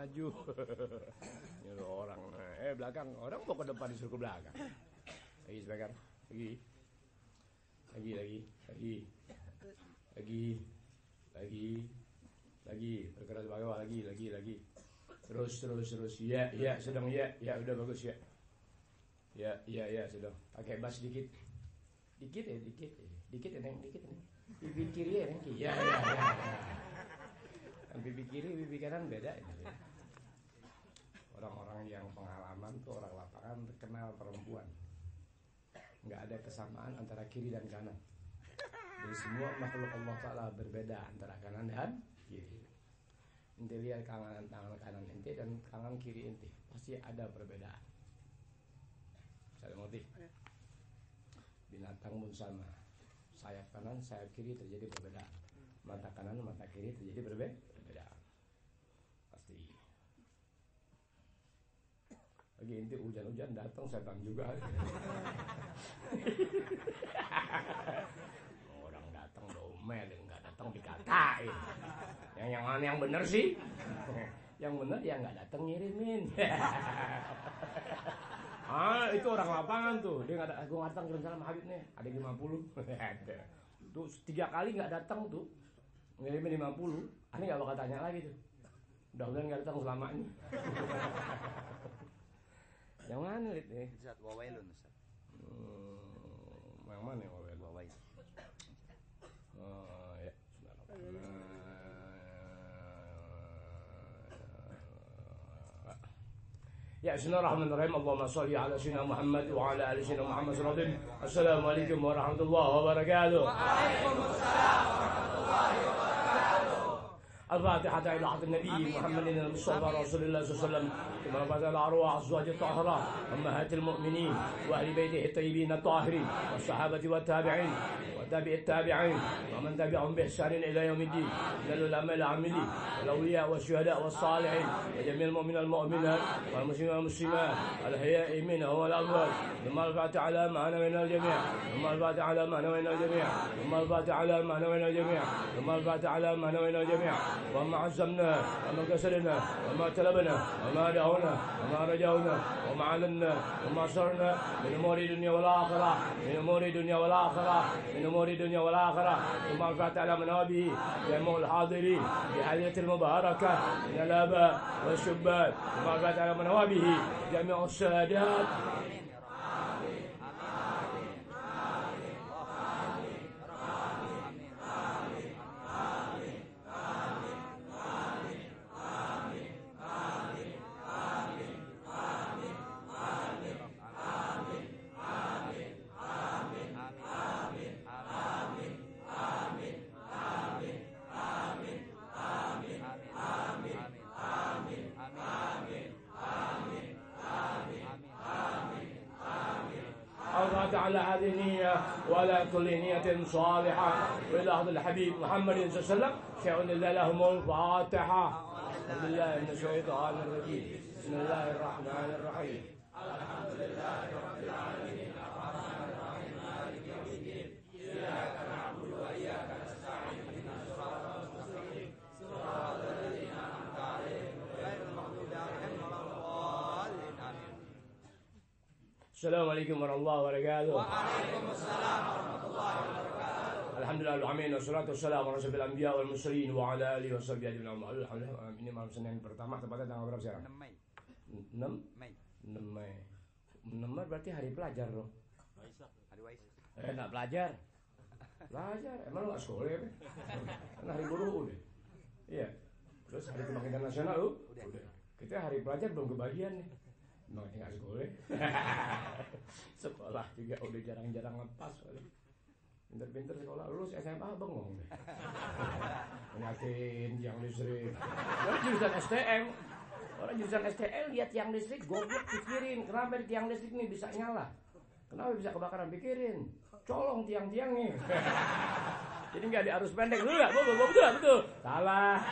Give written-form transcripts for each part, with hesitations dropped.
maju. Nyuruh orang, belakang, orang mau ke depan disuruh ke belakang. Lagi sebentar, lagi, bergerak ke bawah lagi. Terus, ya, sedang ya, udah bagus ya. Ya, sudah. Pakai bas dikit ya, dikit Neng. Pipi kiri ya, Neng. Ya. Pipi kiri, pipi kanan beda ya. Orang-orang yang pengalaman tuh orang lapangan kenal perempuan. Nggak ada kesamaan antara kiri dan kanan. Jadi semua makhluk Allah Ta'ala berbeda antara kanan dan kiri. Ente lihat tangan kanan ente dan tangan kiri ente, pasti ada perbedaan. Saya ngerti. Binatang pun sama. Sayap kanan, sayap kiri terjadi perbedaan. Mata kanan, mata kiri terjadi perbedaan. Pasti. Lagi ente hujan-hujan datang setan juga. Orang datang domel, nggak datang dikatain. Yang mana yang bener sih? Yang bener ya nggak datang ngirimin. Itu orang lapangan tuh. Dia nggak ada. Gue datang kirim salam Habib nih. Ada 50. Tuh 3 kali nggak datang tuh. Ngirimin 50. Ini nggak bakal tanya lagi tuh. Mudah-mudahan nggak datang selamanya. Yang mana Lid nih? Ustaz Wawailun Ustaz. Yang mana Wawailun? Wawailun. Ya. Ya, bismillahirrahmanirrahim. Allahumma shalli ala sayyidina Muhammad wa ala ali sayyidina Muhammad sallallahu alaihi wasallam. Assalamualaikum warahmatullahi wabarakatuh. Waalaikumsalam warahmatullahi wabarakatuh. الفاتحة إلى حضرة النبي محمد المصطفى رسول الله صلى الله عليه وسلم كما بدأ الأرواح أزواج الطاهرة أمهات المؤمنين وأهل بيته الطيبين الطاهرين والصحابة والتابعين وتابع التابعين ومن تبعهم بإحسان إلى يوم الدين من العلماء العاملين والأولياء والشهداء والصالحين وجميع المؤمنين والمؤمنات والمسلمين والمسلمات الأحياء منهم والأموات ثم الفاتحة على ما نوينا الجميع ثم الفاتحة على ما نوينا الجميع ثم الفاتحة على ما نوينا الجميع ثم الفاتحة على ما نوينا الجميع وما عزمنا وما كسرنا وما طلبنا وما دعونا وما رجونا وما علنا وما صرنا من أمور الدنيا والآخرة من أمور الدنيا والآخرة من أمور الدنيا والآخرة ثم الفاتحة على منابه جميع الحاضرين في حياة المباركة من الآباء والشباب ثم الفاتحة على منابه جميع السادات. على هذه النية ولا كل نية صالحة وإلى أرض الحبيب محمد صلى الله عليه وسلم شيء لله لهم الفاتحة. الحمد لله من الشيطان الرجيم بسم الله الرحمن الرحيم الحمد لله رب العالمين الرحمن الرحيم مالك يوم الدين إياك نعبد وإياك نستعين اهدنا الصراط المستقيم صراط الذين أنعمت عليهم غير المغضوب عليهم ولا الضالين آمين. Assalamualaikum warahmatullahi wabarakatuh. Waalaikumsalam warahmatullahi wabarakatuh. Alhamdulillah amin wassalatu wassalamu ala asyrofil anbiya wal mursalin wa ala alihi washabihi ajmain. Alhamdulillah ini malam Senin pertama tepatnya tanggal berapa sekarang? 6 Mei. 6 Mei. 6 Mei berarti hari pelajar loh. Hari Waisak. Enggak pelajar. Pelajar, emang lu enggak sekolah ya? Kan hari buruh udah. Iya. Terus hari kebangkitan nasional lu? Udah. Kita hari pelajar belum kebagian nih. Memang tinggal sekolah. Sekolah juga udah jarang-jarang lepas. Pinter-pinter sekolah lulus SMA bengong deh. Penyakin tiang listrik. Orang jurusan STM. Orang jurusan STM lihat tiang listrik goblok pikirin kenapa tiang listrik ini bisa nyala. Kenapa bisa kebakaran pikirin. Colong tiang-tiangnya. Jadi nggak di arus pendek dulu nggak? Betul. Salah.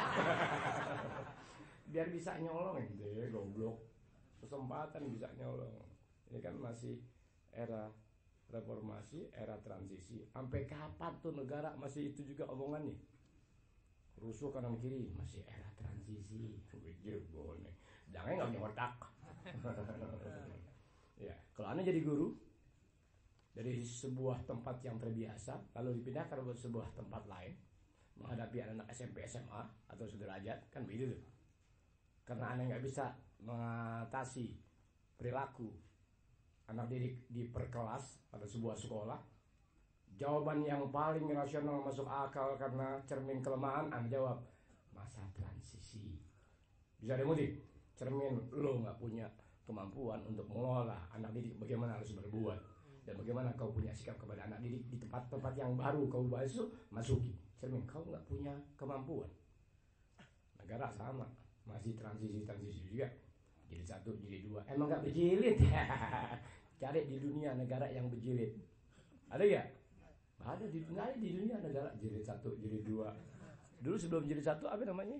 Biar bisa nyolong gitu ya goblok. Kesempatan bisa nyolong. Ini kan masih era reformasi, era transisi. Sampai kapan tuh negara masih itu juga omongannya? Rusuh kanan kiri masih era transisi. Begitu boleh. orangnya nggak punya otak. Ya, kalau Anda jadi guru dari sebuah tempat yang terbiasa lalu dipindahkan ke sebuah tempat lain menghadapi anak SMP SMA atau sederajat, kan begitu tuh. Karena Anda nggak bisa mengatasi perilaku anak didik di perkelas pada sebuah sekolah, jawaban yang paling rasional masuk akal karena cermin kelemahan, Anda jawab masa transisi. Bisa dimudik, cermin lo nggak punya kemampuan untuk mengelola anak didik, bagaimana harus berbuat dan bagaimana kau punya sikap kepada anak didik di tempat-tempat yang baru kau masuki. Cermin, kau nggak punya kemampuan. Negara sama, masih transisi juga. Jadi 1, jadi 2. Emang nggak berjilid? Cari di dunia negara yang berjilid. Ada ya? Ada di dunia negara jilid 1, jilid 2. Dulu sebelum jilid 1 apa namanya?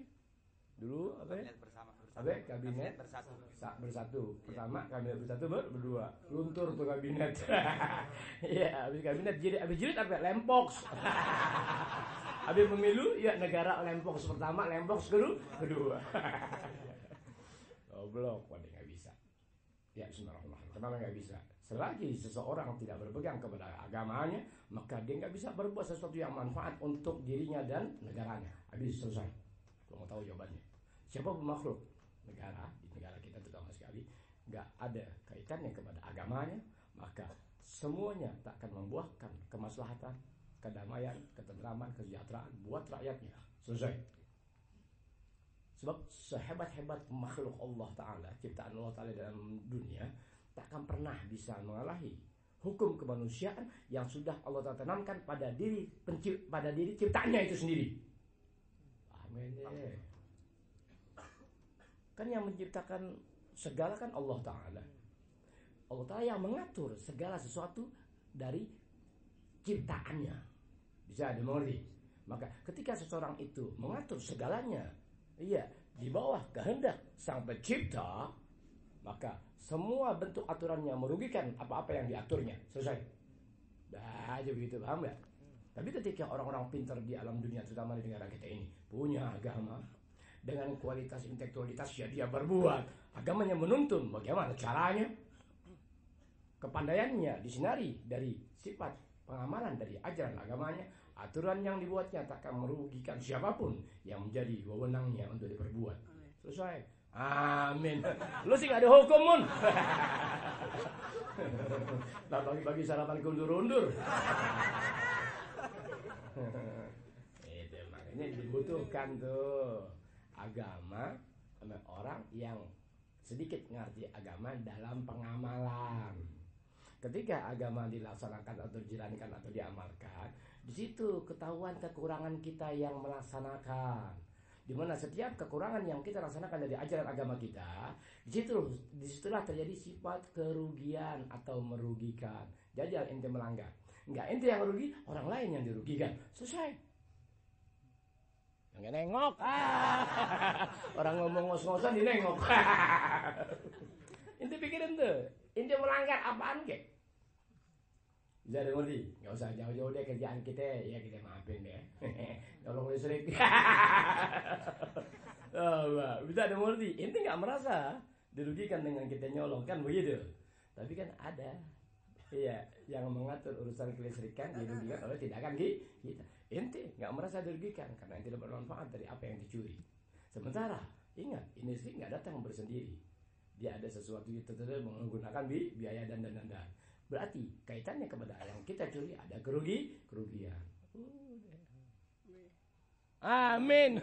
Dulu apa ya? Kabinet bersatu. Pertama kabinet bersatu berdua. Luntur tuh kabinet. Iya, habis kabinet jilid apa? Lempoks. Habis pemilu ya negara lempoks pertama, lempoks kedua. Goblok, waduh nggak bisa. Ya bismillahirrahmanirrahim. Kenapa nggak bisa? Selagi seseorang tidak berpegang kepada agamanya, maka dia nggak bisa berbuat sesuatu yang manfaat untuk dirinya dan negaranya. Habis selesai. Kalau mau tahu jawabannya, siapa makhluk negara di negara kita terutama sekali nggak ada kaitannya kepada agamanya, maka semuanya tak akan membuahkan kemaslahatan, kedamaian, ketentraman, kesejahteraan buat rakyatnya. Selesai. Sebab sehebat-hebat makhluk Allah Ta'ala, ciptaan Allah Ta'ala dalam dunia, tak akan pernah bisa mengalahi hukum kemanusiaan yang sudah Allah Ta'ala tanamkan pada diri ciptaannya itu sendiri. Amin. Kan yang menciptakan segala kan Allah Ta'ala. Allah Ta'ala yang mengatur segala sesuatu dari ciptaannya. Bisa dimengerti. Maka ketika seseorang itu mengatur segalanya, iya, di bawah kehendak sang pencipta, maka semua bentuk aturannya merugikan apa-apa yang diaturnya. Selesai. Dah aja begitu, paham gak? Tapi ketika orang-orang pintar di alam dunia, terutama di negara kita ini, punya agama, dengan kualitas intelektualitas ya dia berbuat, agamanya menuntun bagaimana caranya, kepandaiannya disinari dari sifat pengamalan dari ajaran agamanya, aturan yang dibuatnya tak akan merugikan siapapun yang menjadi wewenangnya untuk diperbuat. Selesai. Amin. Lu sih gak ada hukum, Mun. Tak bagi-bagi sarapan undur-undur. Itu makanya dibutuhkan tuh agama sama orang yang sedikit ngerti agama dalam pengamalan. Ketika agama dilaksanakan atau dijalankan atau diamalkan, di situ ketahuan kekurangan kita yang melaksanakan. Di mana setiap kekurangan yang kita laksanakan dari ajaran agama kita, disitulah terjadi sifat kerugian atau merugikan. Jajal ente melanggar, enggak ente yang rugi, orang lain yang dirugikan. Selesai. Enggak nengok. Orang ngomong ngos-ngosan dinengok. Ente pikirin tuh, ente melanggar apaan kek? Bisa ngerti? Nggak usah jauh-jauh deh kerjaan kita, ya kita maafin deh. Tolong listrik. Bisa ngerti? Ente nggak merasa dirugikan dengan kita nyolong, kan begitu? Tapi kan ada, iya, yang mengatur urusan kelistrikan dirugikan oleh tindakan kita. Ente nggak merasa dirugikan karena ente dapat manfaat dari apa yang dicuri. Sementara ingat, industri nggak datang bersendiri. Dia ada sesuatu yang tertentu menggunakan biaya dan. Berarti kaitannya kepada yang kita curi ada kerugian. Amin.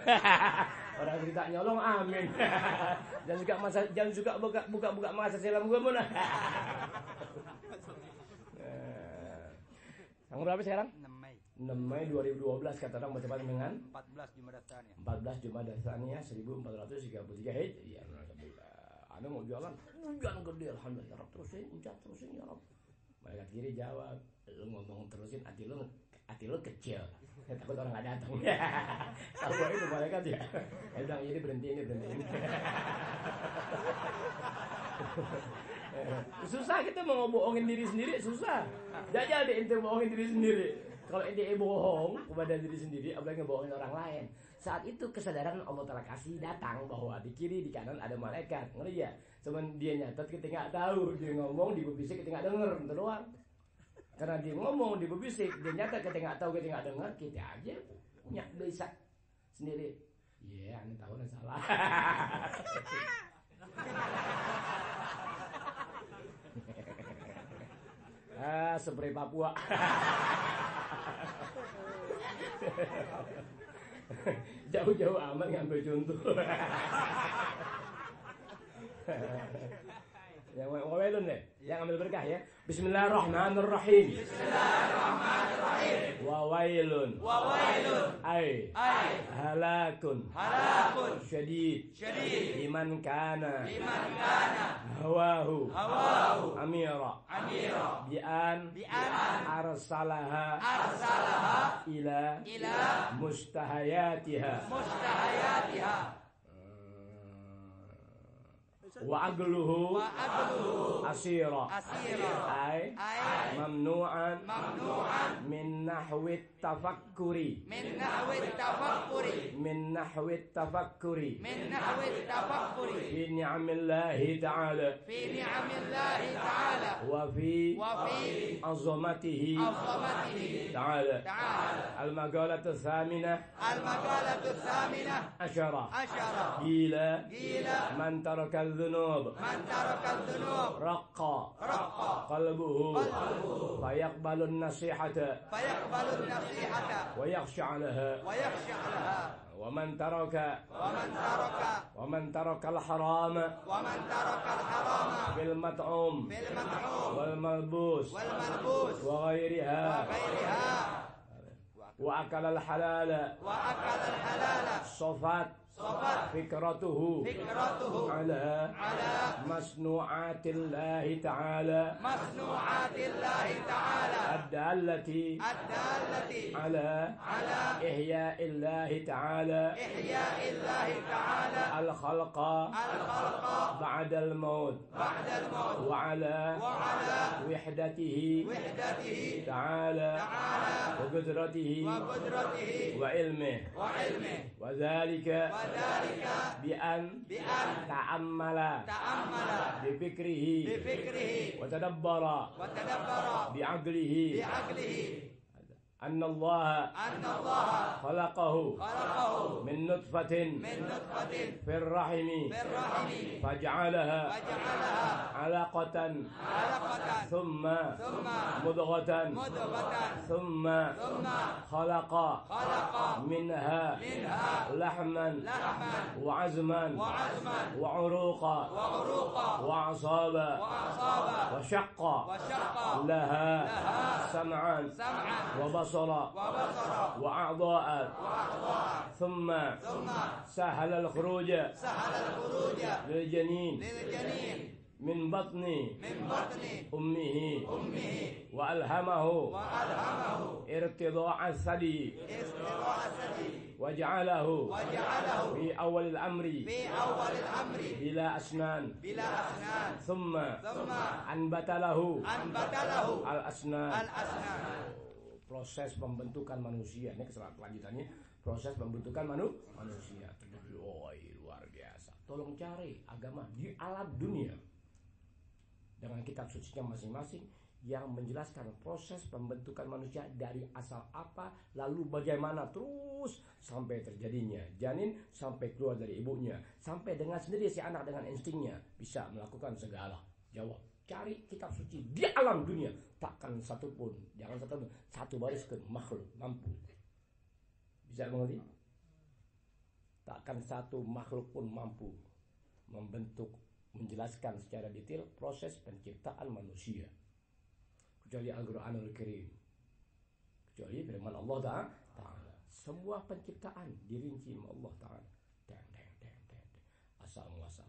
Orang cerita nyolong, amin. Jangan suka buka masa silam gue mana. Tanggal berapa sekarang? 6 Mei 2012 kata orang bertepatan dengan 14 Jumadah Tsaniyah 1433 Hijriah. Anda mau jualan? Jangan gede, alhamdulillah. Terusin ya Rob. Malaikat kiri jawab, lu ngomong terusin, hati lu kecil. Takut orang nggak datang. Tahu itu malaikat ya. Dia bilang ini berhenti. Susah kita mau bohongin diri sendiri, susah. Jajal deh ente bohongin diri sendiri. Kalau ente bohong kepada diri sendiri, apalagi ngebohongin orang lain. Saat itu kesadaran Allah Ta'ala kasih datang bahwa di kiri di kanan ada malaikat. Ngerti ya? Cuman dia nyatet kita nggak tahu, dia ngomong di bebisik kita nggak denger, itu doang. Karena dia ngomong di bebisik, dia nyatet kita nggak tahu, kita nggak denger, kita aja punya bisa sendiri. Iya, anda tahu anda salah. Seperti Papua. Jauh-jauh amat ngambil contoh. Yang wawailun deh, yang ambil berkah ya. Bismillahirrahmanirrahim. Bismillahirrahmanirrahim. Wawailun. Wawailun. Ay. Halakun. Halakun. Syadid. Syadid. Liman kana. Liman kana. Hawahu. Hawahu. Amira. Amira. Bi'an. Bi'an. Arsalaha. Arsalaha. Ila mustahayatiha. Mustahayatiha. Wa agluhu asira ay mamnu'an min nahwi tafakkuri min nahwi tafakkuri fi ni'amillahi ta'ala wa fi azamatihi ta'ala al-maqalatu thaminah asyara ila man taraka الذنوب رق قلبه فيقبل النصيحة ويخشع لها ومن ترك الحرام بالمطعوم والملبوس وغيرها وأكل الحلال صفات فكرته على مصنوعات الله تعالى الدالة على إحياء الله تعالى الخلق بعد الموت وعلى وحدته تعالى وقدرته وعلمه وذلك بأن تأمل بفكره وتدبر بعقله أن الله خلقه من نطفة في الرحم فجعلها علقة ثم مضغة ثم خلق منها لحما وعزما وعروقا وأعصابا وشق لها سمعا وبصرا وأعضاء ثم سهل الخروج للجنين من بطن أمه وألهمه ارتضاع الثدي وجعله في أول الأمر بلا أسنان ثم أنبت له الأسنان. Proses pembentukan manusia ini kelanjutannya, proses pembentukan manusia. Oh, luar biasa. Tolong cari agama di alam dunia dengan kitab sucinya masing-masing yang menjelaskan proses pembentukan manusia dari asal apa, lalu bagaimana terus sampai terjadinya janin, sampai keluar dari ibunya, sampai dengan sendiri si anak dengan instingnya bisa melakukan segala. Jawab, cari kitab suci di alam dunia, takkan satupun, jangan satu baris ke makhluk mampu. Bisa mengerti? Takkan satu makhluk pun mampu membentuk, menjelaskan secara detail proses penciptaan manusia, kecuali Al-Quranul Karim, kecuali firman Allah Ta'ala. Semua penciptaan dirinci Allah Ta'ala. Asal muasal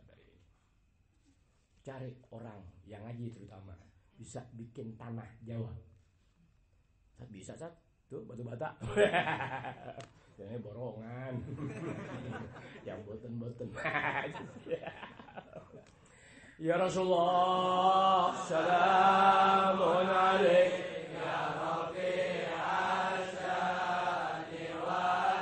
dari ini. Cari orang yang ngaji terutama bisa bikin tanah Jawa. Bisa Sat? Tuh batu bata. Ini borongan. Yang boten-boten. Ya Rasulullah, salamun alaik ya Rafi'as syani wal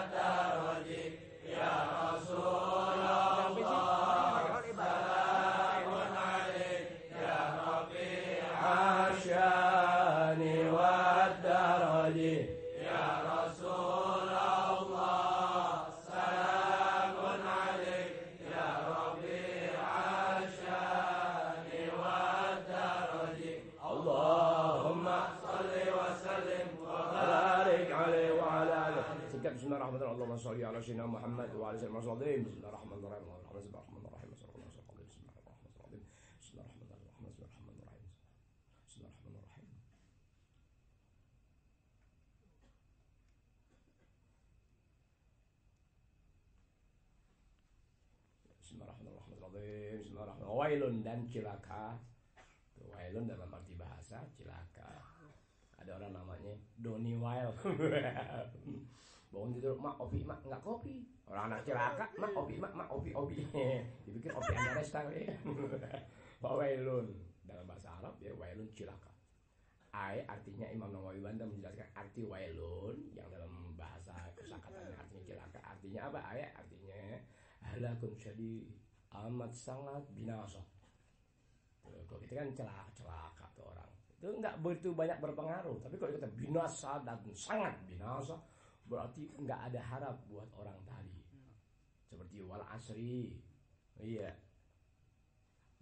sholli ala sayyidina Muhammad wa ala sayyidina Muhammad. Bismillahirrahmanirrahim. Bismillahirrahmanirrahim. Bismillahirrahmanirrahim. Bismillahirrahmanirrahim. Bismillahirrahmanirrahim. Bismillahirrahmanirrahim. Bismillahirrahmanirrahim. Wailun dan cilaka. Wailun dalam arti bahasa cilaka. Ada orang namanya Doni Wail. Bangun tidur, mak opi, mak nggak kopi. Orang anak cilaka, mak opi, mak opi. Dipikir opi anda restang ya. Wailun dalam bahasa Arab ya, wailun cilaka. Artinya Imam Nawawi Banda menjelaskan arti wailun yang dalam bahasa kosakatanya artinya cilaka. Artinya apa? Artinya halakun syadid, amat sangat binasa. Kalau kita kan celaka tuh orang itu nggak begitu banyak berpengaruh, tapi kalau kita binasa dan sangat binasa berarti nggak ada harap buat orang tadi. Seperti wal asri, iya.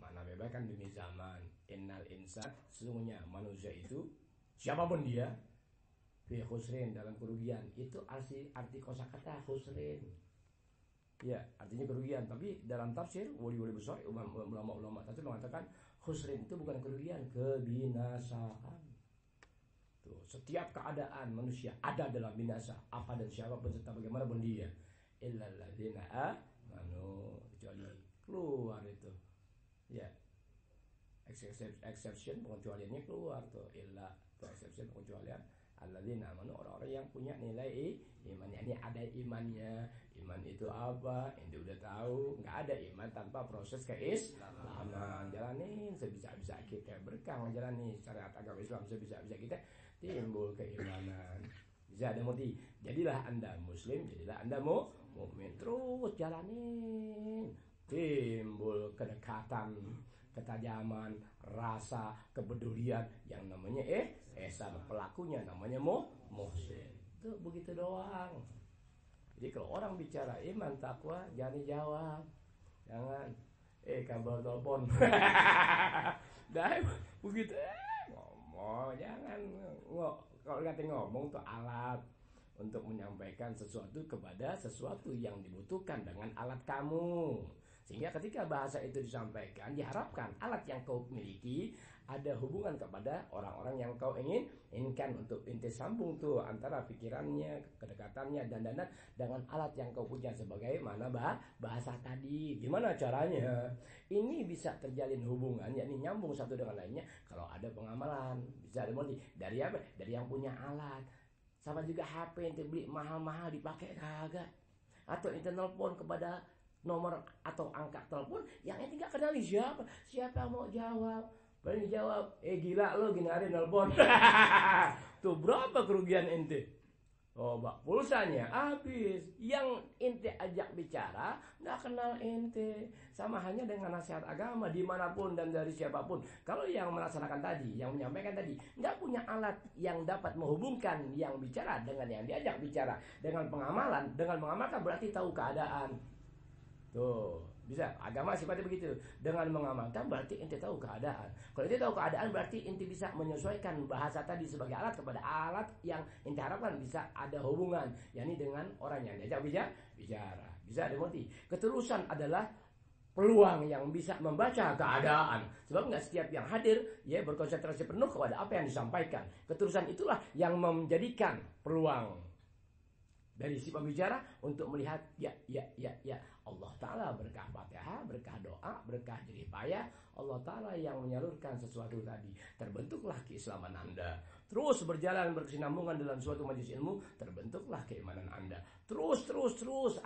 Mana bebas kan demi zaman. Innal insan, sesungguhnya manusia itu siapapun dia fi khusrin, dalam kerugian. Itu arti kosakata khusrin. Ya, artinya kerugian. Tapi dalam tafsir wali-wali besar, ulama-ulama tafsir mengatakan khusrin itu bukan kerugian, kebinasaan. Tuh, setiap keadaan manusia ada dalam binasa, apa dan siapapun serta bagaimanapun dia. Illal ladzina amanu, kecuali keluar itu. Ya. Exception pengecualiannya keluar tuh, illa tuh exception pengecualian alladzina amanu, orang-orang yang punya nilai iman. Ini ada imannya. Iman itu apa? Ente udah tahu. Nggak ada iman tanpa proses keislaman. Jalanin sebisa-bisa kita, berkah menjalani syariat agama Islam sebisa-bisa kita, timbul keimanan. Bisa ada mudi. Jadilah Anda muslim, jadilah Anda mukmin. Terus jalanin, timbul kedekatan, ketajaman, rasa kepedulian yang namanya ihsan. Pelakunya namanya muhsin. Itu begitu doang. Jadi kalau orang bicara iman takwa, jangan dijawab. Jangan kabar telepon. Dah begitu ngomong, jangan kalau kata ngomong tuh alat untuk menyampaikan sesuatu kepada sesuatu yang dibutuhkan dengan alat kamu. Sehingga ketika bahasa itu disampaikan, diharapkan alat yang kau miliki ada hubungan kepada orang-orang yang kau inginkan, untuk inti sambung tuh antara pikirannya, kedekatannya, dan dengan alat yang kau punya sebagai mana bahasa tadi. Gimana caranya? Ini bisa terjalin hubungan, yakni nyambung satu dengan lainnya kalau ada pengamalan. Bisa dari apa? Dari yang punya alat. Sama juga HP yang beli mahal-mahal dipakai kagak? Atau ente nelpon kepada nomor atau angka telepon yang ente nggak kenali siapa mau jawab. Paling jawab, gila lo gini hari nelpon. Tuh berapa kerugian ente? Oh, pulsanya habis. Yang ente ajak bicara nggak kenal ente. Sama hanya dengan nasihat agama dimanapun dan dari siapapun. Kalau yang melaksanakan tadi, yang menyampaikan tadi, nggak punya alat yang dapat menghubungkan yang bicara dengan yang diajak bicara, dengan pengamalan, dengan mengamalkan berarti tahu keadaan. Tuh, bisa. Agama sifatnya begitu. Dengan mengamalkan berarti ente tahu keadaan. Kalau ente tahu keadaan berarti ente bisa menyesuaikan bahasa tadi sebagai alat kepada alat yang ente harapkan bisa ada hubungan, yakni dengan orang yang diajak bicara. Bisa dimengerti. Ketulusan adalah peluang yang bisa membaca keadaan. Sebab nggak setiap yang hadir ya berkonsentrasi penuh kepada apa yang disampaikan. Ketulusan itulah yang menjadikan peluang dari si pembicara untuk melihat ya Allah Ta'ala berkah Fatihah, berkah doa, berkah jerih payah, Allah Ta'ala yang menyalurkan sesuatu tadi. Terbentuklah keislaman Anda. Terus berjalan berkesinambungan dalam suatu majelis ilmu, terbentuklah keimanan Anda. Terus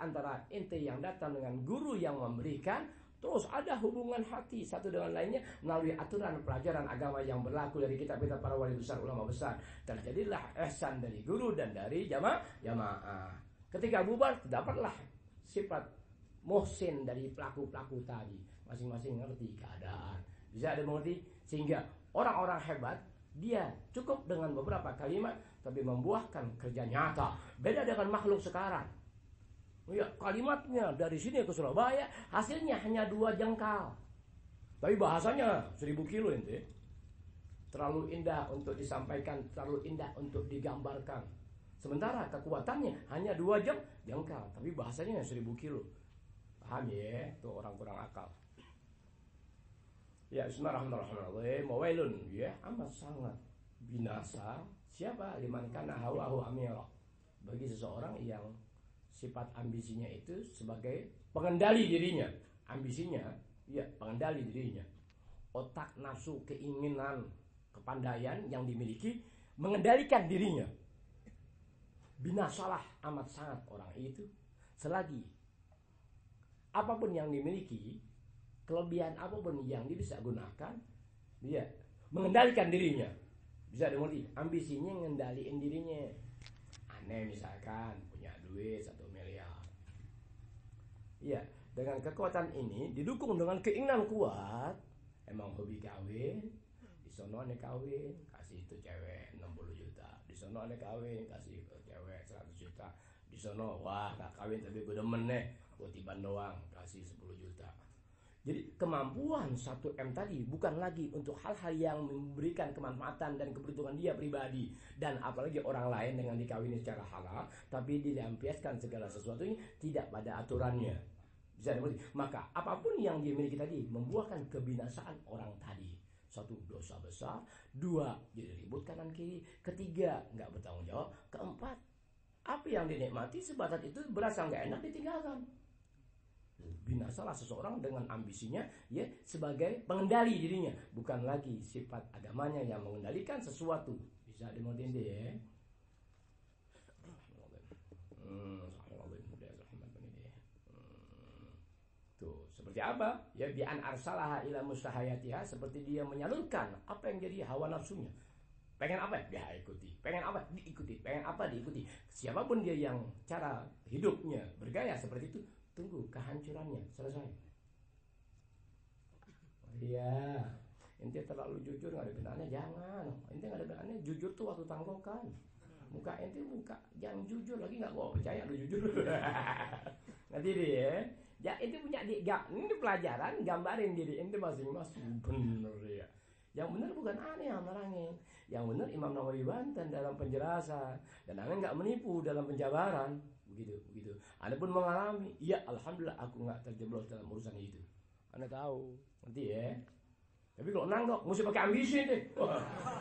antara ente yang datang dengan guru yang memberikan, terus ada hubungan hati satu dengan lainnya melalui aturan pelajaran agama yang berlaku dari kitab-kitab para wali besar, ulama besar. Terjadilah ihsan dari guru dan dari jamaah. Ketika bubar, dapatlah sifat muhsin dari pelaku-pelaku tadi. Masing-masing ngerti keadaan. Bisa ada mengerti? Sehingga orang-orang hebat, dia cukup dengan beberapa kalimat tapi membuahkan kerja nyata. Beda dengan makhluk sekarang. Ya, kalimatnya dari sini ke Surabaya hasilnya hanya 2 jengkal. Tapi bahasanya 1000 kilo ente. Terlalu indah untuk disampaikan, terlalu indah untuk digambarkan. Sementara kekuatannya hanya 2 jam jangkau, tapi bahasanya 1000 kilo. Paham ya? Tuh orang kurang akal. Ya, bismillahirrahmanirrahim. Wailun, ya, amat sangat binasa. Siapa? Liman kana hawahu amira. Bagi seseorang yang sifat ambisinya itu sebagai pengendali dirinya. Ambisinya, ya, pengendali dirinya. Otak, nafsu, keinginan, kepandaian yang dimiliki mengendalikan dirinya. Binasalah amat sangat orang itu selagi apapun yang dimiliki, kelebihan apapun yang dia bisa gunakan, dia mengendalikan dirinya. Bisa dimengerti, ambisinya ngendaliin dirinya. Aneh misalkan punya duit 1 miliar. Iya, dengan kekuatan ini didukung dengan keinginan kuat, emang hobi kawin, di sono ane kawin, kasih itu cewek 60 juta. Di sono ane kawin, kasih ke cewek 100 juta. Di sono, wah gak kawin tapi gue demen nih, gue tiban doang, kasih 10 juta. Jadi kemampuan 1M tadi bukan lagi untuk hal-hal yang memberikan kemanfaatan dan keberuntungan dia pribadi dan apalagi orang lain dengan dikawini secara halal, tapi dilampiaskan segala sesuatunya tidak pada aturannya. Bisa dimengerti? Maka apapun yang dia miliki tadi membuahkan kebinasaan orang tadi. 1, dosa besar. 2, jadi ribut kanan kiri. 3, nggak bertanggung jawab. 4, apa yang dinikmati sebatas itu berasa nggak enak ditinggalkan. Binasalah seseorang dengan ambisinya, ya, sebagai pengendali dirinya, bukan lagi sifat agamanya yang mengendalikan sesuatu. Bisa dimengerti ya? Tuh, seperti apa? Ya, bi an arsalaha ila mustahayatiha, seperti dia menyalurkan apa yang jadi hawa nafsunya. Pengen apa? Dia ikuti. Pengen apa? Diikuti. Pengen apa? Diikuti. Siapapun dia yang cara hidupnya bergaya seperti itu, tunggu kehancurannya selesai. Iya, ente terlalu jujur nggak ada benarnya, jangan. Ente nggak ada benarnya, jujur tuh waktu tanggokan. Muka ente muka, jangan jujur lagi, nggak gua percaya lu jujur. Nanti deh ya. Ya ente punya ini pelajaran, gambarin diri ente masing-masing bener ya. Yang benar bukan aneh yang nerangin. Yang benar Imam Nawawi Banten dalam penjelasan, dan aneh nggak menipu dalam penjabaran. Begitu. Anda pun mengalami, ya alhamdulillah aku nggak terjeblos dalam urusan itu. Anda tahu, nanti ya. Tapi kalau nanggok, mesti pakai ambisi deh.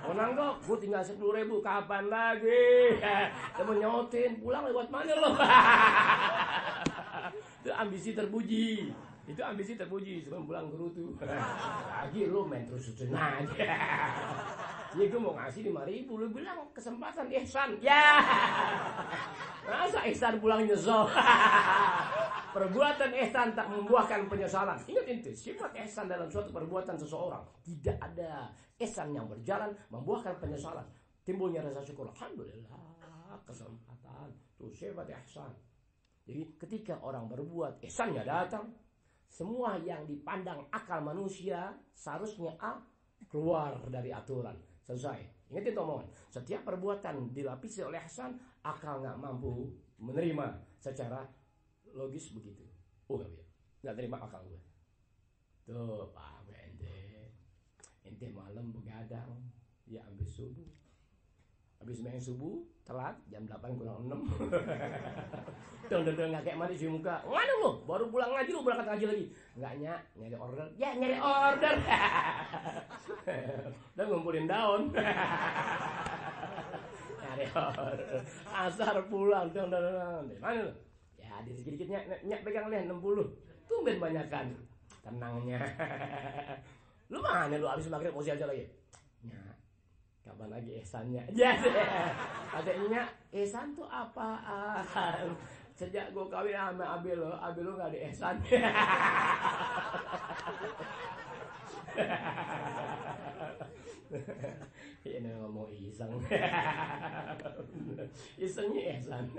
Mau nanggok, gue tinggal 10.000, kapan lagi? Mau nyotin, pulang lewat mana lo? Itu ambisi terpuji. Itu ambisi terpuji sebelum pulang ke Rutu. Lagi lo main terus-terusan aja. Ya gue mau ngasih 5.000, lu bilang kesempatan ihsan. Ya. Masa ihsan pulang nyesel? Perbuatan ihsan tak membuahkan penyesalan. Ingat itu, sifat ihsan dalam suatu perbuatan seseorang. Tidak ada ihsan yang berjalan membuahkan penyesalan. Timbulnya rasa syukur. Alhamdulillah, kesempatan. Tuh sifat ihsan. Jadi ketika orang berbuat, ihsannya datang. Semua yang dipandang akal manusia seharusnya keluar dari aturan. Selesai. Ingat itu omongan. Setiap perbuatan dilapisi oleh ihsan, akal nggak mampu menerima secara logis begitu. Oh nggak bisa, nggak terima akal gue. Tuh pak ente malam begadang, ya habis subuh. Habis main subuh, telat, jam 8 kurang 6. Udah nggak kayak mandi cuci muka. Mana lu? Baru pulang ngaji lu berangkat ngaji lagi. Nggak nyari order. Ya nyari order. Udah ngumpulin daun. Nyari order. Asar pulang. Mana lu? Ya dikit-dikitnya pegang nih 60. Tumben banyakan. Tenangnya. Lu mana lu habis maghrib mau aja lagi? Kapan lagi ihsannya? Jadi katanya ihsan tuh apaan? Sejak gue kawin sama Abi lo gak ada ihsan. Ini ngomong iseng. Isengnya ihsan.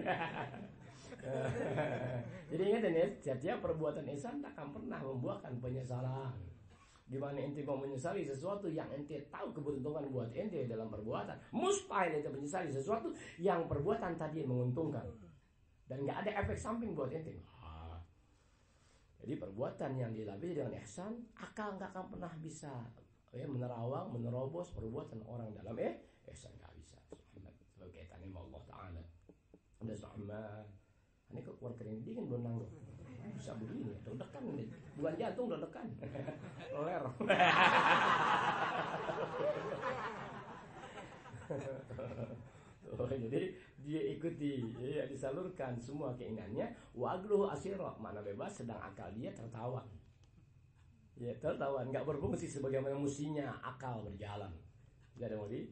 Jadi ingat ya, setiap perbuatan ihsan tak akan pernah membuahkan penyesalan. Gimana ente mau menyesali sesuatu yang ente tahu keberuntungan buat ente dalam perbuatan, mustahil ente menyesali sesuatu yang perbuatan tadi menguntungkan dan nggak ada efek samping buat ente. Jadi perbuatan yang dilapisi dengan ihsan, akal nggak akan pernah bisa menerawang, menerobos perbuatan orang dalam ihsan, nggak bisa. Kalau kaitannya sama Allah Taala. Udah Muhammad. Ini kok keluar kering dingin donang loh. Bisa begini, deg-degan nih. Bukan jantung deg-degan. Ler. Jadi dia ikuti, ya, disalurkan semua keinginannya. Wagluhu asyira, makna bebas, sedang akal dia tertawan. Ya, tertawan, nggak berfungsi sebagaimana mestinya akal berjalan. Jadi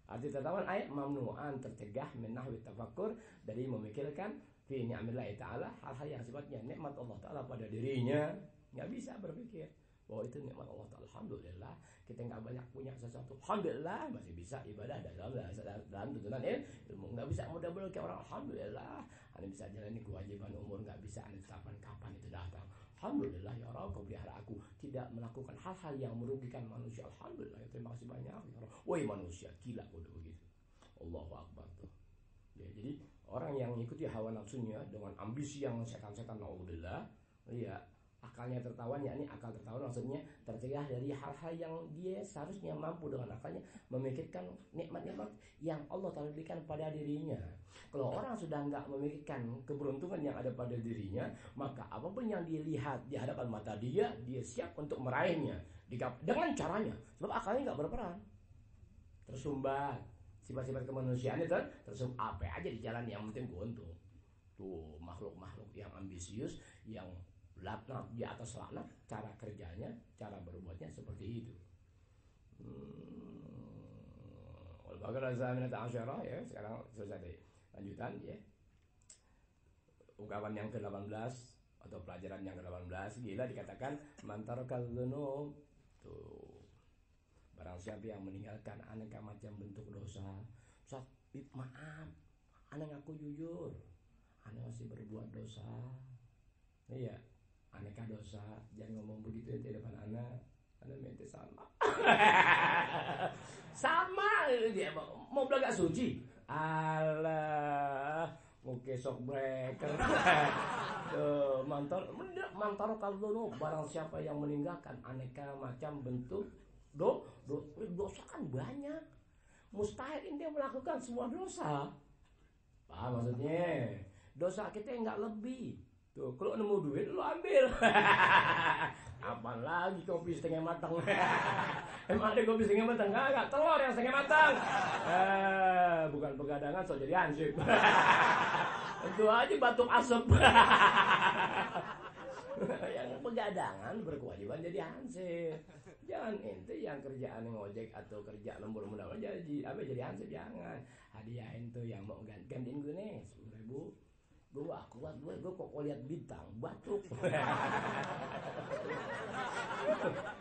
arti tertawan ayat mamnu'an, tercegah min nahwi tafakkur, dari memikirkan fi ni'amillahi ta'ala, hal-hal yang sifatnya nikmat Allah Ta'ala pada dirinya. Nggak bisa berpikir bahwa itu nikmat Allah Ta'ala. Alhamdulillah kita nggak banyak punya sesuatu, alhamdulillah masih bisa ibadah dalam tuntunan ilmu. Nggak bisa mudah-mudahan kayak orang, alhamdulillah anda bisa jalani kewajiban umur, nggak bisa anda tetapkan kapan itu datang. Alhamdulillah ya Rabb, kau pelihara aku tidak melakukan hal-hal yang merugikan manusia. Alhamdulillah ya, terima kasih banyak ya Rabb. Woi manusia gila udah begitu. Allahu Akbar tuh. Ya, jadi orang yang mengikuti hawa nafsunya dengan ambisi yang setan-setan, naudzubillah, ya akalnya tertawan, yakni akal tertawan maksudnya tercegah dari hal-hal yang dia seharusnya mampu dengan akalnya memikirkan nikmat-nikmat yang Allah telah berikan pada dirinya. Kalau orang sudah nggak memikirkan keberuntungan yang ada pada dirinya, maka apapun yang dilihat di hadapan mata dia siap untuk meraihnya dengan caranya, sebab akalnya nggak berperan. Tersumbat sifat-sifat kemanusiaan itu tersumbat apa aja di jalan, yang penting keuntung. Tuh makhluk-makhluk yang ambisius, yang laknat di atas laknat, cara kerjanya, cara berbuatnya seperti itu. Al-Baqarah Zaminat Asyarah, ya, sekarang selesai deh. Lanjutan ya. Ungkapan yang ke-18 atau pelajaran yang ke-18, gila dikatakan mantarakal dzunub. Tuh. Barang siapa yang meninggalkan aneka macam bentuk dosa. Ustaz, maaf, ana ngaku jujur, ana masih berbuat dosa. Iya, aneka dosa, jangan ngomong begitu di depan anak. Anak minta sama. Sama dia mau belaga suci. Alah, muke sok breaker. Mantar kalau barang siapa yang meninggalkan aneka macam bentuk dosa kan banyak. Mustahil dia melakukan semua dosa. Paham maksudnya? Dosa kita nggak lebih. Tuh, kalau nemu duit lu ambil. Apalagi kopi setengah matang. Emang ada kopi setengah matang? Enggak, telur yang setengah matang. Bukan pegadangan, so jadi hansip. Itu aja batuk asap. Yang pegadangan berkewajiban jadi hansip. Jangan ente yang kerjaan ngojek atau kerja lembur mudah jadi hansip, jangan. Hadiahin tuh yang mau gantiin gue nih 10.000. Gue kuat, gue kok lihat bintang batuk.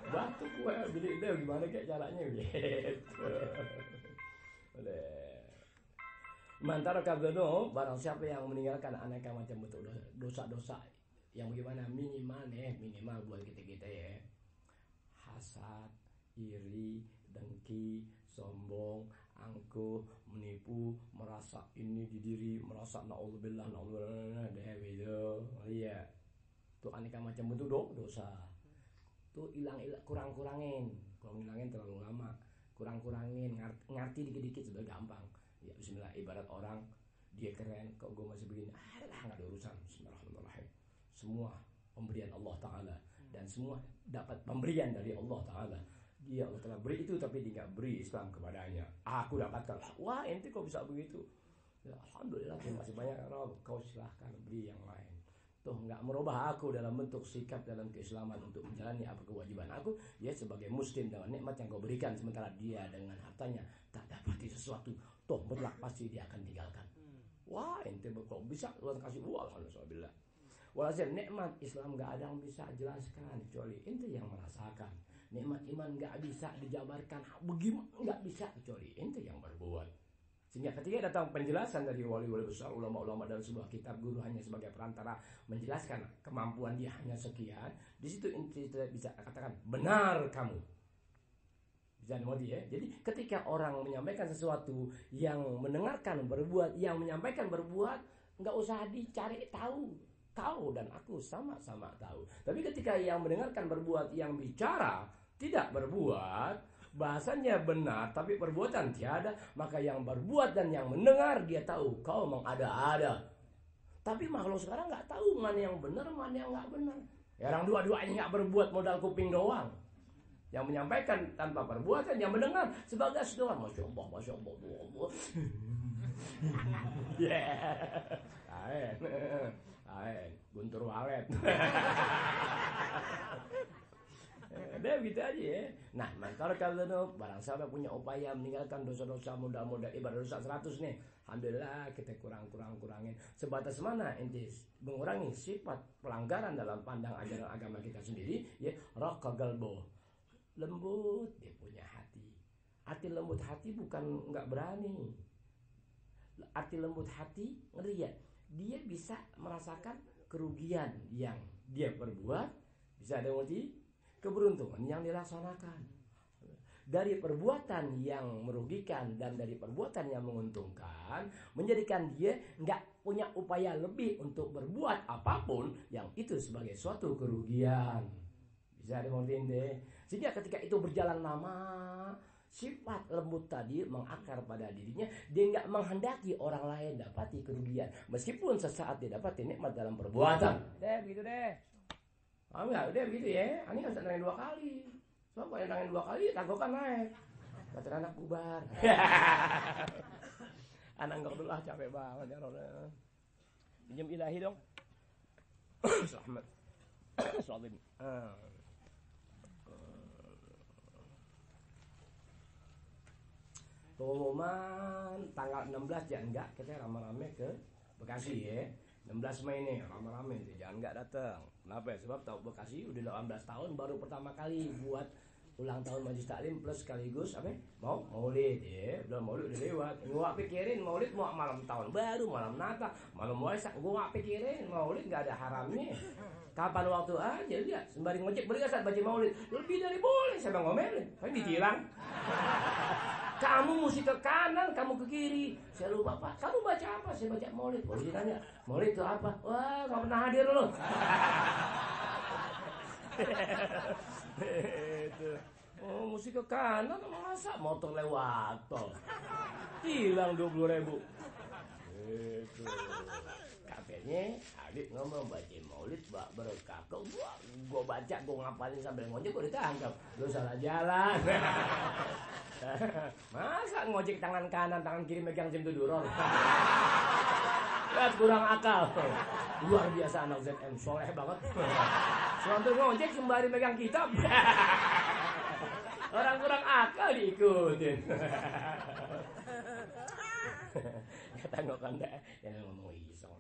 Batuk gue, jadi itu gimana kayak caranya gitu. Mantara kabdono, barang siapa yang meninggalkan aneka macam bentuk dosa-dosa yang bagaimana, minimal buat kita ya. Hasad, iri, dengki, sombong, angkuh, menipu, merasa ini di diri, merasa naudzubillah itu. Iya. Tuh aneka macam bentuk dosa. Tuh kurangin terlalu lama. Kurangin, ngerti dikit-dikit sudah gampang. Ya bismillah, ibarat orang dia keren, kok gue masih begini. Enggak ada urusan. Bismillahirrahmanirrahim. Semua pemberian Allah Ta'ala, dan semua dapat pemberian dari Allah Ta'ala. Dia Allah telah beri itu, tapi dia nggak beri Islam kepadanya. Aku dapatkan. Wah, ente kok bisa begitu? Ya, alhamdulillah, terima kasih banyak Rob. Kau silahkan beri yang lain. Tuh nggak merubah aku dalam bentuk sikap dalam keislaman untuk menjalani apa kewajiban aku. Dia sebagai muslim dengan nikmat yang kau berikan, sementara dia dengan hartanya tak dapati sesuatu. Toh mutlak pasti dia akan tinggalkan. Wah, ente kok bisa Tuhan kasih? Wah, alhamdulillah. Walhasil nikmat Islam nggak ada yang bisa jelaskan kecuali ente yang merasakan. Nikmat iman nggak bisa dijabarkan, bagaimana nggak bisa kecuali ente yang berbuat. Sehingga ketika datang penjelasan dari wali-wali besar, ulama-ulama dalam sebuah kitab, guru hanya sebagai perantara menjelaskan kemampuan dia hanya sekian. Di situ ente bisa katakan benar kamu. Bisa dimodi ya. Jadi ketika orang menyampaikan sesuatu, yang mendengarkan berbuat, yang menyampaikan berbuat, nggak usah dicari tahu. Kau dan aku sama-sama tahu. Tapi ketika yang mendengarkan berbuat, yang bicara tidak berbuat, Bahasanya benar, tapi perbuatan tiada. Maka yang berbuat dan yang mendengar dia tahu kau mengada-ada. Tapi makhluk sekarang nggak tahu mana yang benar, mana yang nggak benar. Ya, orang dua-duanya nggak berbuat, modal kuping doang. Yang menyampaikan tanpa perbuatan, yang mendengar sebagai doang. Masya Allah, Masya Allah. Aen, Guntur Walet. Udah gitu aja ya. Nah, maka kalau barang siapa punya upaya meninggalkan dosa-dosa modal-modal ibadah dosa 100 nih, alhamdulillah kita kurangin. Sebatas mana ente mengurangi sifat pelanggaran dalam pandang ajaran agama kita sendiri, ya, raqqa qalbu. Lembut dia punya hati. Arti lembut hati bukan nggak berani. Arti lembut hati ngeri ya. Dia bisa merasakan kerugian yang dia perbuat, bisa ada keberuntungan yang dilaksanakan. Dari perbuatan yang merugikan dan dari perbuatan yang menguntungkan, menjadikan dia nggak punya upaya lebih untuk berbuat apapun yang itu sebagai suatu kerugian. Bisa dimengerti deh. Sehingga ketika itu berjalan lama, sifat lembut tadi mengakar pada dirinya. Dia nggak menghendaki orang lain dapati kerugian, meskipun sesaat dia dapati nikmat dalam perbuatan. Deh, begitu deh. Enggak, udah begitu ya. Ini harus nangin 2 kali. Sebab kalau nangin 2 kali, tagokan naik. Kata anak bubar. Anak enggak dulu capek banget ya Roda. Pinjam ilahi dong. Selamat. Salim. Pengumuman tanggal 16 ya enggak, kita rame-rame ke Bekasi ya. 16 Mei nih rame-rame itu, jangan enggak datang. Kenapa ya? Sebab tahu Bekasi udah 18 tahun baru pertama kali buat ulang tahun Majelis Taklim plus sekaligus apa? Maulid ya. Belum Maulid udah lewat. Gua pikirin Maulid mau malam tahun baru, malam Natal, malam Waisak. Gua pikirin Maulid enggak ada haramnya. Kapan waktu aja lihat sembari ngojek beri saat baca Maulid. Lebih dari boleh saya ngomelin. Kan ditilang. Kamu mesti ke kanan, kamu ke kiri. Saya lupa Pak, kamu baca apa? Saya baca Maulid. Polisi tanya, Maulid itu apa? Wah, gak pernah hadir loh. Oh, mesti ke kanan, masa motor lewat tol. Hilang 20.000. Itu. Katanya adik ngomong baca Maulid berkah. Gua baca, gua ngapalin sambil ngojek, gua ditangkap. Lu salah jalan. Masa ngojek tangan kanan, tangan kiri megang jam duror. Lihat kurang akal. Luar biasa anak ZM, soleh banget. Selalu ngojek sembari megang kitab. Orang kurang akal diikutin. Kata ngokan dah yang ngomong isong.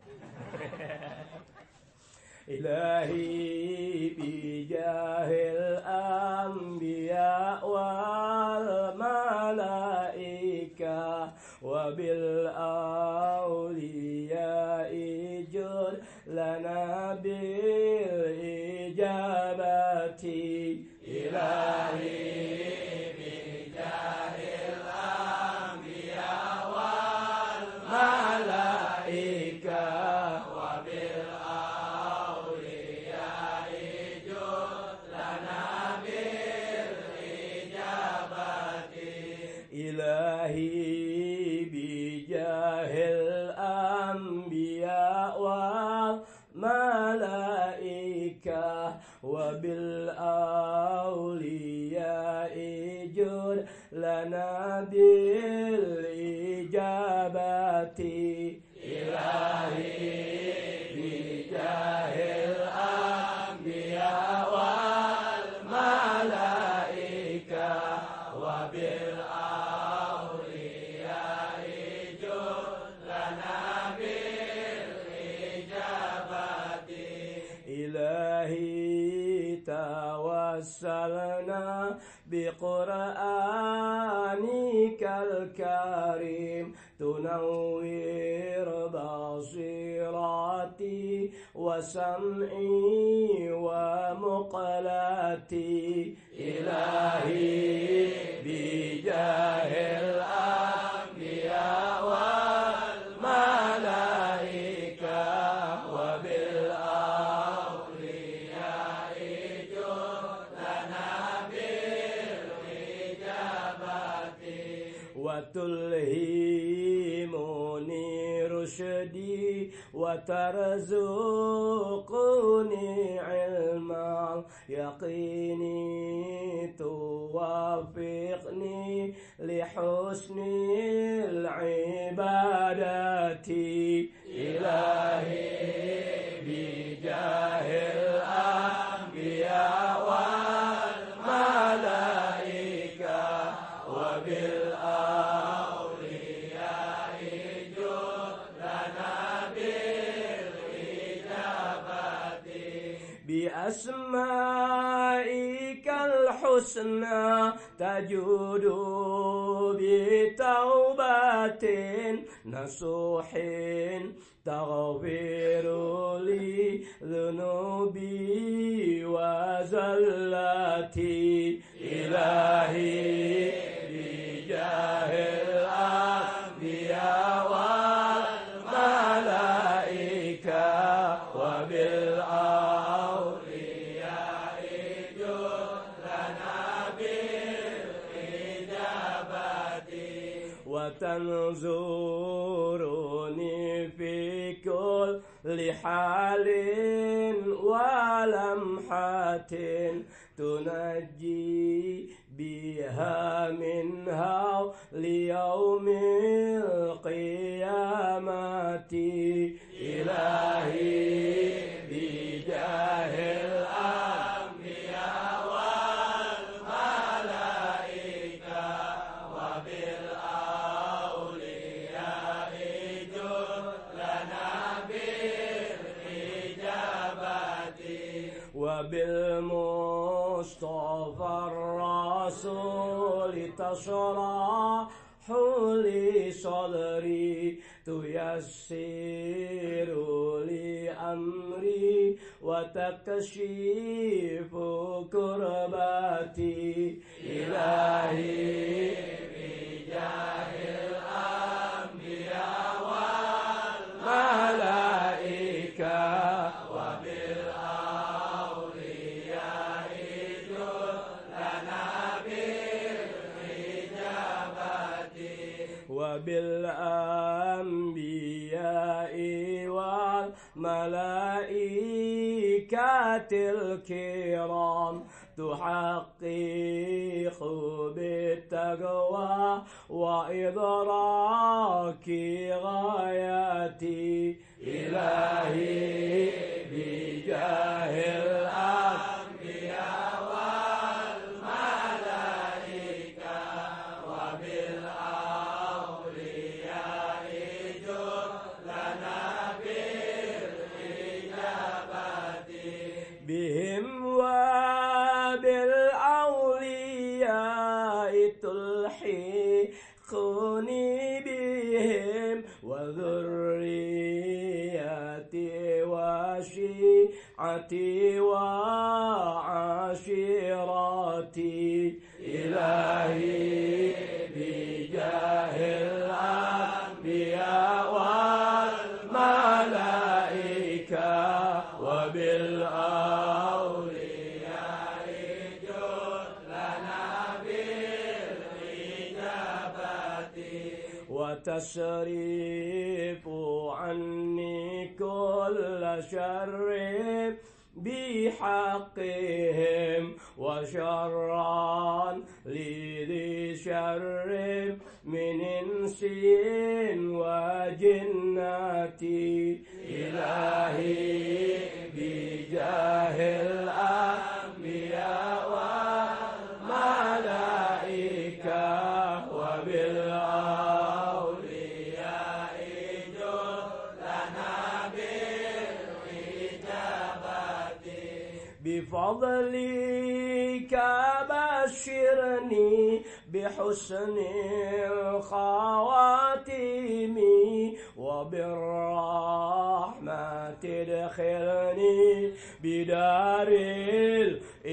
Ilahi bijahil anbiya wal malaika wa bil awliya ijud lana bil ijabati. Ilahi bijahil anbiya wal malaika wa bil Ilahi bijahil anbiya wal malaika wa bil awliya ijud lana bil ijabati. Ilahi bijahil anbiya wal malaika wa bil tawassalna biqur'anikal karim tunawwir basirati wa sam'i wa muqlati. Ilahi bijahil anbiya wal malaika wa bil awliya ijud lana bil ijabati. وتلهمني رشدي وترزقني علما يقيني توفقني لحسن العبادة إلهي بجاه الأنبياء والملائكة وبالأولياء جد لنا بالإجابة بأسمائك الحسنى تجود بتوبة نصوح تغفر لي ذنوبي وزلتي إلهي بجاه الأنبياء والملائكة وبالأولياء جد لنا بالإجابة وتنظرني في كل حال ولمحة تنجي بها منها ليوم القيامة إلهي بجاه الأنبياء والملائكة وبالأولياء جد لنا بالإجابة وبالمصطفى الرسول تشرح لي صدري تيسر لي أمري وتكشف كرباتي إلهي بجاه الأنبياء والملائكة وبالأولياء جد لنا بالإجابة وبالأنبياء والملائكة الكرام تحقق بالتقوى وإدراك غاياتي إلهي بجاه الأنبياء والملائكة وبالأولياء جد لنا بالإجابة بهم وبالأولياء تلحقني بهم وذريتي وشيعتي وعشيرتي إلهي بجاه الأنبياء والملائكة وبالأولياء جد لنا بالإجابة وتشريف عني كل شر بحقهم وشرا لذي شر من إنس وجناتي إلهي بجاه الأنبياء والملائكة وبالأولياء جد لنا بالإجابة بفضلك بشرني بحسن الخواتم وبالرحمة ادخلني بدار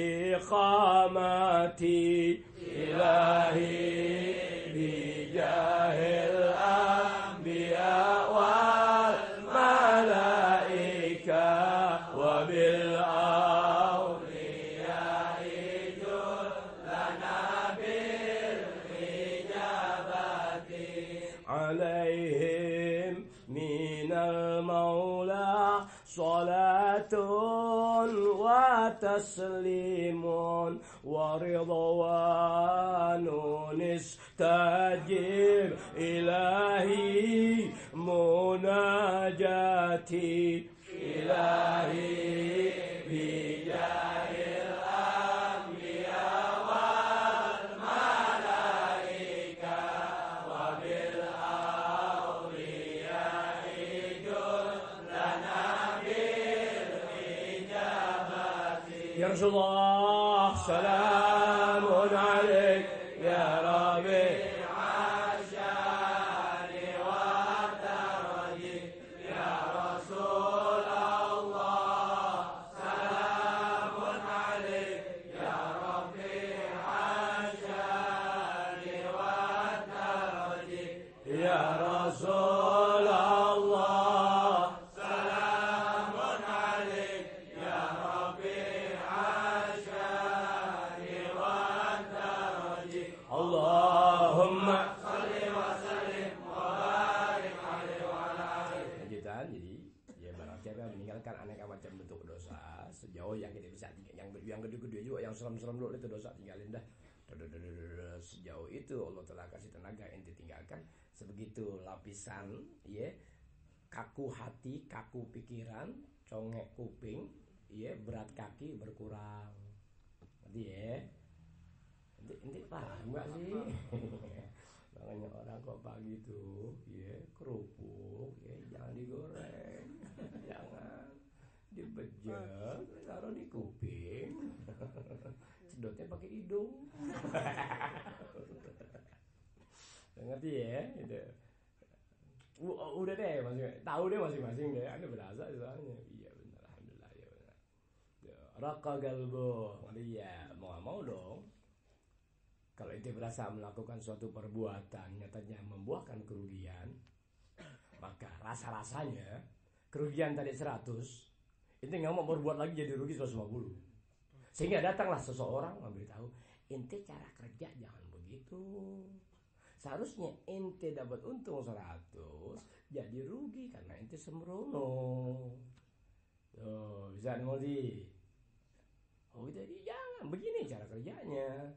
الإقامة إلهي بجاه الأنبياء والملائكة وبالأولياء جد لنا بالإجابة تسليم ورضوان استجب إلهي مناجاتي إلهي بجاه الأنبياء والملائكة وبالأولياء جل لنا بالإجابة يا رسول الله سلام عليك يا ربي yang gede-gede juga, yang serem-serem dulu itu dosa tinggalin dah. Sejauh itu Allah telah kasih tenaga ente tinggalkan. Sebegitu lapisan ya, kaku hati, kaku pikiran, congek kuping, ya, berat kaki berkurang. Nanti ya, ente paham nggak sih? Makanya orang kok pagi tuh ya kerupuk ya jangan digoreng, jangan dibejek, taruh di kuping, sedotnya pakai hidung. Ngerti ya? Gitu. Udah deh, tahu deh masing-masing deh. Anda berasa soalnya. Iya benar, alhamdulillah ya benar. Raka galbo, iya mau dong. Kalau ente berasa melakukan suatu perbuatan nyatanya membuahkan kerugian, maka rasa-rasanya kerugian tadi 100. Ente nggak mau berbuat lagi jadi rugi 150. Sehingga datanglah seseorang memberitahu, ente cara kerja jangan begitu. Seharusnya ente dapat untung 100, jadi rugi karena ente sembrono. Tuh, bisa ngerti? Oh, jadi jangan begini cara kerjanya.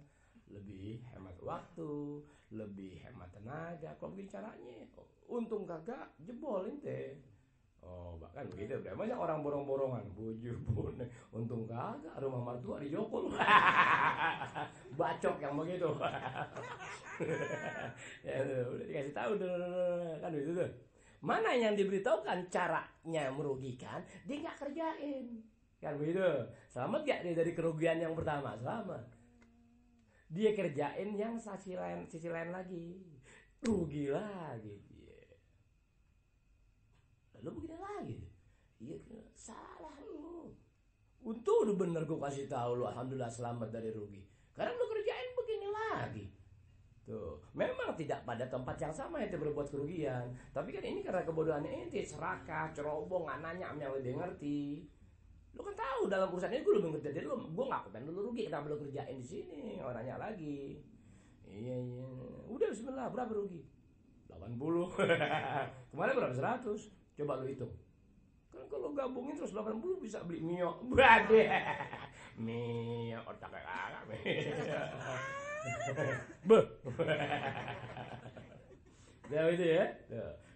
Lebih hemat waktu, lebih hemat tenaga. Kalau begini caranya, untung kagak jebol ente. Oh, bahkan begitu. Udah banyak orang borong-borongan, bujur pun untung kagak rumah mertua dijokul. Bacok yang begitu. Ya, udah dikasih tahu kan itu tuh. Mana yang diberitahukan caranya merugikan, dia nggak kerjain. Kan begitu. Selamat gak dia dari kerugian yang pertama? Selamat. Dia kerjain yang sisi lain lagi. Rugi lagi. Lalu begini lagi, iya salah lu. Untung udah bener gue kasih tahu lu, alhamdulillah selamat dari rugi. Karena lu kerjain begini lagi. Tuh, memang tidak pada tempat yang sama ente berbuat kerugian. Tapi kan ini karena kebodohan ente, serakah, ceroboh, nggak nanya yang lebih ngerti. Lu kan tahu dalam urusan ini gue lebih ngerti dari lu. Gue nggak komen lu rugi, kenapa lu kerjain di sini? Orang nanya lagi. Iya. Udah bismillah, berapa rugi? 80. Kemarin berapa? 100. Coba lu hitung. Kan kalau gabungin terus 80 bisa beli mio. Bade. Mio otak kakak. Beh. Nah, itu ya.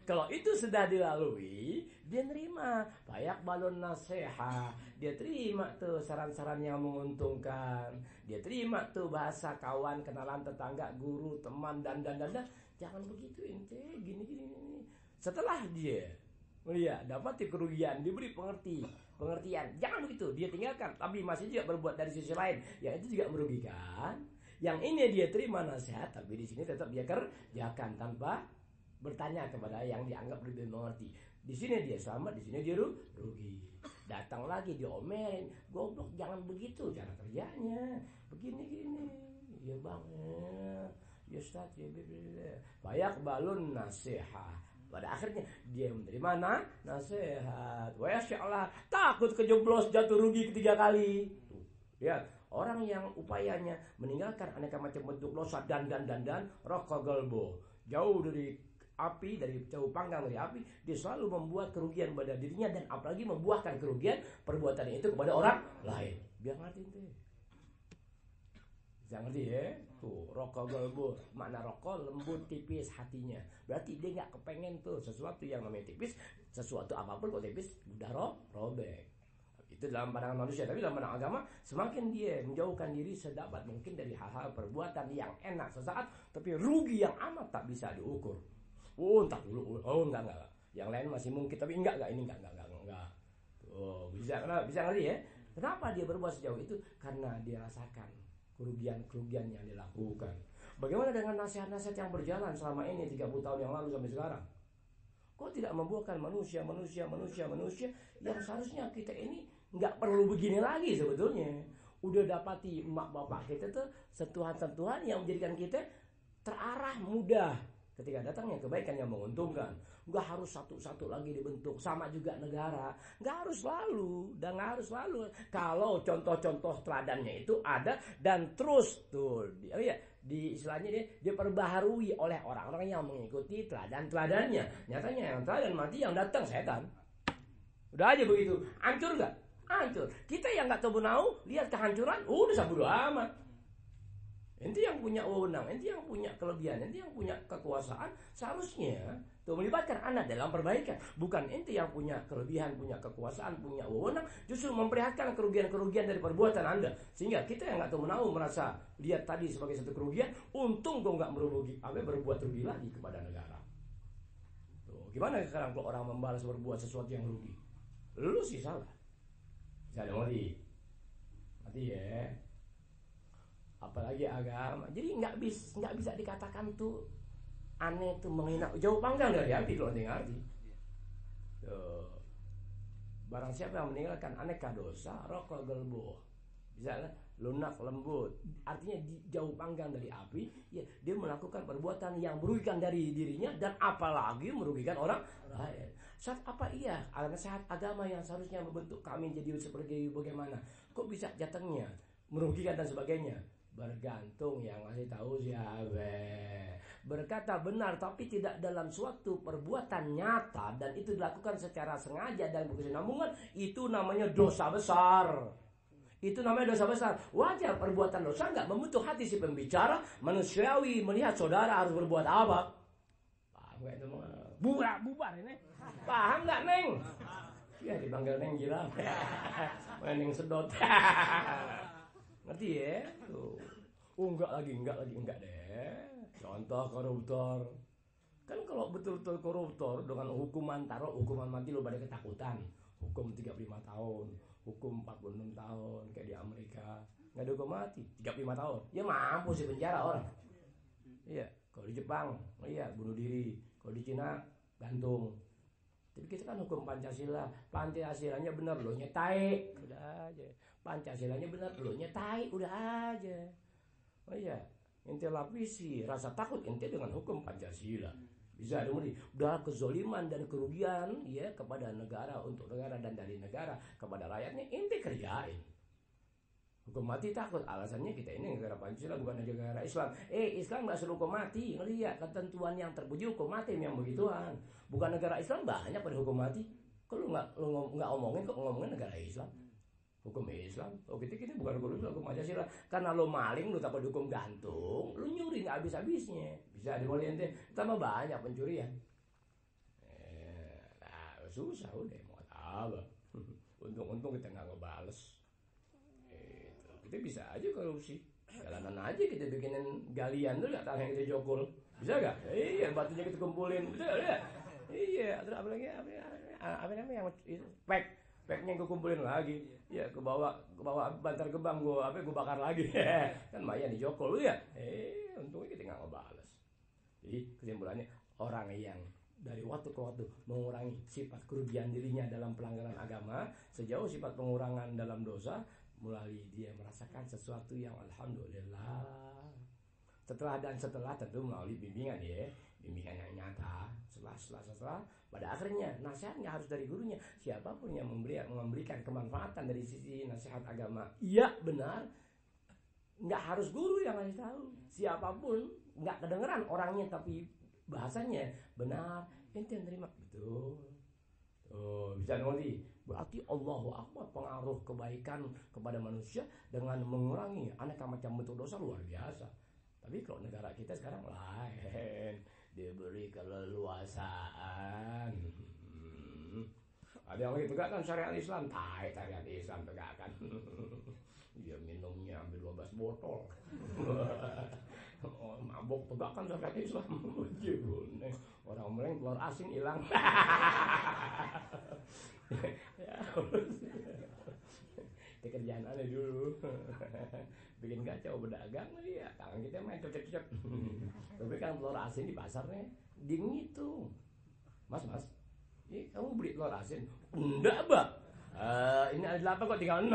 Kalau itu sudah dilalui, dia nerima. Payak balon nasihat. Dia terima tuh saran-saran yang menguntungkan. Dia terima tuh bahasa kawan, kenalan, tetangga, guru, teman, dan. Jangan begitu ente, gini. Setelah dia dapat kerugian, diberi pengertian. Jangan begitu, dia tinggalkan. Tapi masih juga berbuat dari sisi lain, yang itu juga merugikan. Yang ini dia terima nasihat, tapi di sini tetap dia kerjakan tanpa bertanya kepada yang dianggap lebih mengerti. Di sini dia selamat, di sini dia rugi. Datang lagi diomelin, goblok jangan begitu cara kerjanya. Begini. Ya bang, ya Ustaz, ya bayak balun nasihat. Pada akhirnya dia menerima nasihat. Wah, Allah takut kejeblos jatuh rugi ketiga kali. Lihat, orang yang upayanya meninggalkan aneka macam bentuk dosa dan rokok galbo, jauh dari api, dari jauh panggang dari api, dia selalu membuat kerugian pada dirinya dan apalagi membuahkan kerugian perbuatan itu kepada orang lain. biar ngerti ente. Bisa ngerti ya? Tuh, rokok galbur. Makna rokok lembut tipis hatinya. Berarti dia nggak kepengen tuh sesuatu yang namanya tipis, sesuatu apapun kok tipis udah robek. Itu dalam pandangan manusia. Tapi dalam pandangan agama, semakin dia menjauhkan diri sedapat mungkin dari hal-hal perbuatan yang enak sesaat, tapi rugi yang amat tak bisa diukur. Oh, entar dulu. Oh, enggak. Yang lain masih mungkin, tapi enggak. Ini enggak. Tuh, bisa ngerti ya? Kenapa dia berbuat sejauh itu? Karena dia rasakan kerugian yang dilakukan. Bagaimana dengan nasihat-nasihat yang berjalan selama ini 30 tahun yang lalu sampai sekarang? Kok tidak membuahkan manusia yang seharusnya kita ini nggak perlu begini lagi sebetulnya. Udah dapati emak bapak kita tuh sentuhan-sentuhan yang menjadikan kita terarah mudah ketika datangnya kebaikan yang menguntungkan. Nggak harus satu-satu lagi dibentuk. Sama juga negara, nggak harus selalu. Kalau contoh-contoh teladannya itu ada dan terus tuh di istilahnya dia perbaharui oleh orang-orang yang mengikuti teladan-teladannya. Nyatanya yang teladan mati, yang datang setan. Udah aja begitu. Hancur nggak? Hancur. Kita yang nggak tahu menau lihat kehancuran, udah sabodo amat. Ente yang punya wewenang, ente yang punya kelebihan, ente yang punya kekuasaan, seharusnya tuh melibatkan anak dalam perbaikan. Bukan ente yang punya kelebihan, punya kekuasaan, punya wewenang, justru memperlihatkan kerugian-kerugian dari perbuatan Anda. Sehingga kita yang nggak tahu menau merasa lihat tadi sebagai satu kerugian, untung kok nggak berbuat rugi lagi kepada negara. Tuh, gimana sekarang kalau orang membalas berbuat sesuatu yang rugi? Lu sih salah. Bisa mati ya. Apalagi agama. Jadi nggak bisa dikatakan tuh aneh tuh menghina. Jauh panggang dari hati kalau dengar arti. Tuh. Barang siapa yang meninggalkan aneka dosa, rokok gelbo, bisa lunak lembut. Artinya jauh panggang dari api. Ya, dia melakukan perbuatan yang merugikan dari dirinya dan apalagi merugikan orang lain. Saat apa iya? Nasihat agama yang seharusnya membentuk kami jadi seperti bagaimana? Kok bisa jatuhnya merugikan dan sebagainya? Bergantung yang ngasih tahu siapa. Berkata benar tapi tidak dalam suatu perbuatan nyata dan itu dilakukan secara sengaja dan berkesinambungan, itu namanya dosa besar. Itu namanya dosa besar. Wajar perbuatan dosa nggak membentuk hati si pembicara, manusiawi melihat saudara harus berbuat apa. Paham nggak itu? Bubar ini. Paham nggak Neng? Ya dipanggil Neng gila. Neng sedot. Ngerti ya? Tuh. Enggak deh. Contoh koruptor. Kan kalau betul-betul koruptor dengan hukuman mati lo pada ketakutan. Hukum 35 tahun, hukum 46 tahun kayak di Amerika. Enggak ada hukum mati, 35 tahun. Ya mampu sih penjara orang. Iya, kalau di Jepang, iya bunuh diri. Kalau di Cina gantung. Tapi kita kan hukum Pancasila. Pancasilanya benar lo nyetai. Udah aja. Pancasilanya benar lo nyetai. Udah aja. Oh iya, ente lapisi rasa takut ente dengan hukum Pancasila. Bisa kemudian udah kezoliman dan kerugian ya kepada negara, untuk negara dan dari negara kepada rakyatnya ente kerjain. Hukum mati takut, alasannya kita ini negara Pancasila bukan negara Islam. Islam nggak suruh hukum mati, ngelihat ketentuan yang terpuji hukum mati yang begituan. Bukan negara Islam banyak pada hukum mati. Kalau nggak omongin kok ngomongin negara Islam, hukum Islam. Oh kita bukan hukum Pancasila. Karena lo maling, lo takut hukum gantung, lo nyuri nggak habis-habisnya. Bisa dimulai ente, tambah banyak pencurian. Susah udah mau apa. Untung kita nggak ngebales. Kita bisa aja korupsi, jalanan aja kita bikinin galian tuh, nggak tanah yang kita jokul, bisa nggak? Iya, batunya kita kumpulin, betul ya? Iya, terus apa lagi? Apa namanya yang packnya gue kumpulin lagi, ya ke bawah Bantar Gebang gue bakar lagi, kan Maya dijokol ya? Untungnya kita nggak ngebales. Jadi kesimpulannya orang yang dari waktu ke waktu mengurangi sifat kerugian dirinya dalam pelanggaran agama, sejauh sifat pengurangan dalam dosa, mulai dia merasakan sesuatu yang alhamdulillah. Setelah tentu melalui bimbingan bimbingan yang nyata. Setelah pada akhirnya nasihatnya harus dari gurunya. Siapapun yang memberikan kemanfaatan dari sisi nasihat agama, iya benar, nggak harus guru yang ngasih tahu. Siapapun, nggak kedengeran orangnya tapi bahasanya benar, ente yang terima betul. Bisa ngerti. Berarti Allahu Akbar pengaruh kebaikan kepada manusia dengan mengurangi aneka macam bentuk dosa luar biasa. Tapi kalau negara kita sekarang lain, diberi keleluasaan. Ada yang lagi tegakkan syariat Islam, syariat Islam tegakkan. Dia minumnya ambil 12 botol. Mabok tegakkan syariat Islam. Orang meleng telur asin hilang. Ya, itu kerjaan aneh dulu. Bikin kacau berdagang ya, tangan kita main cocok-cocok. Tapi kan telur asin di pasarnya dihitung. Mas, ini kamu beli telur asin? Enggak, Bang. Ini ada 8 kok tinggal 6.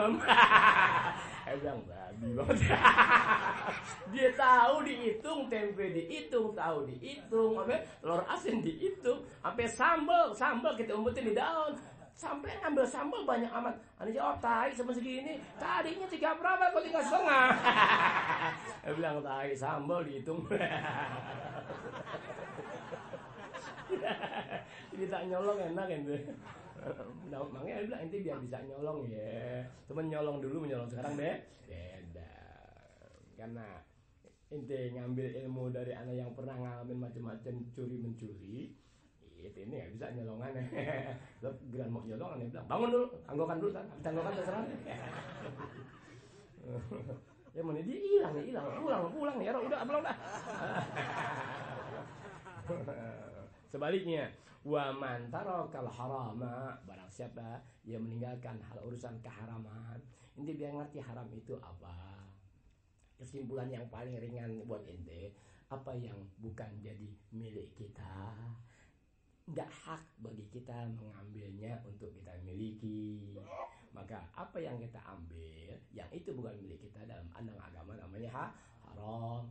Bilang babi banget. Dia tahu dihitung, tempe dihitung, tahu dihitung, telur asin dihitung, sampai sambal kita umpetin di daun. Sampai ngambil sambal banyak amat. Ane jawab, tai sama segini. Tadinya 3 berapa kok tinggal setengah. Dia bilang, tai sambal dihitung. Jadi tak nyolong enak ente. Nah, makanya dia bilang ente biar bisa nyolong ya. Cuman nyolong dulu, menyolong sekarang deh. Beda. Karena ente ngambil ilmu dari anak yang pernah ngalamin macam-macam curi-mencuri. Itu ini nggak bisa nyolongan. Lo geran mau nyolong, dia bilang bangun dulu, anggokan dulu kan, anggokan terserah. Ya mana dia hilang, pulang ya, udah pulang dah. Sebaliknya, wa man tarakal harama, barang siapa yang meninggalkan hal urusan keharaman, ente biar ngerti haram itu apa. Kesimpulan yang paling ringan buat ente, apa yang bukan jadi milik kita, tidak hak bagi kita mengambilnya untuk kita miliki. Maka apa yang kita ambil, yang itu bukan milik kita dalam pandang agama namanya haram.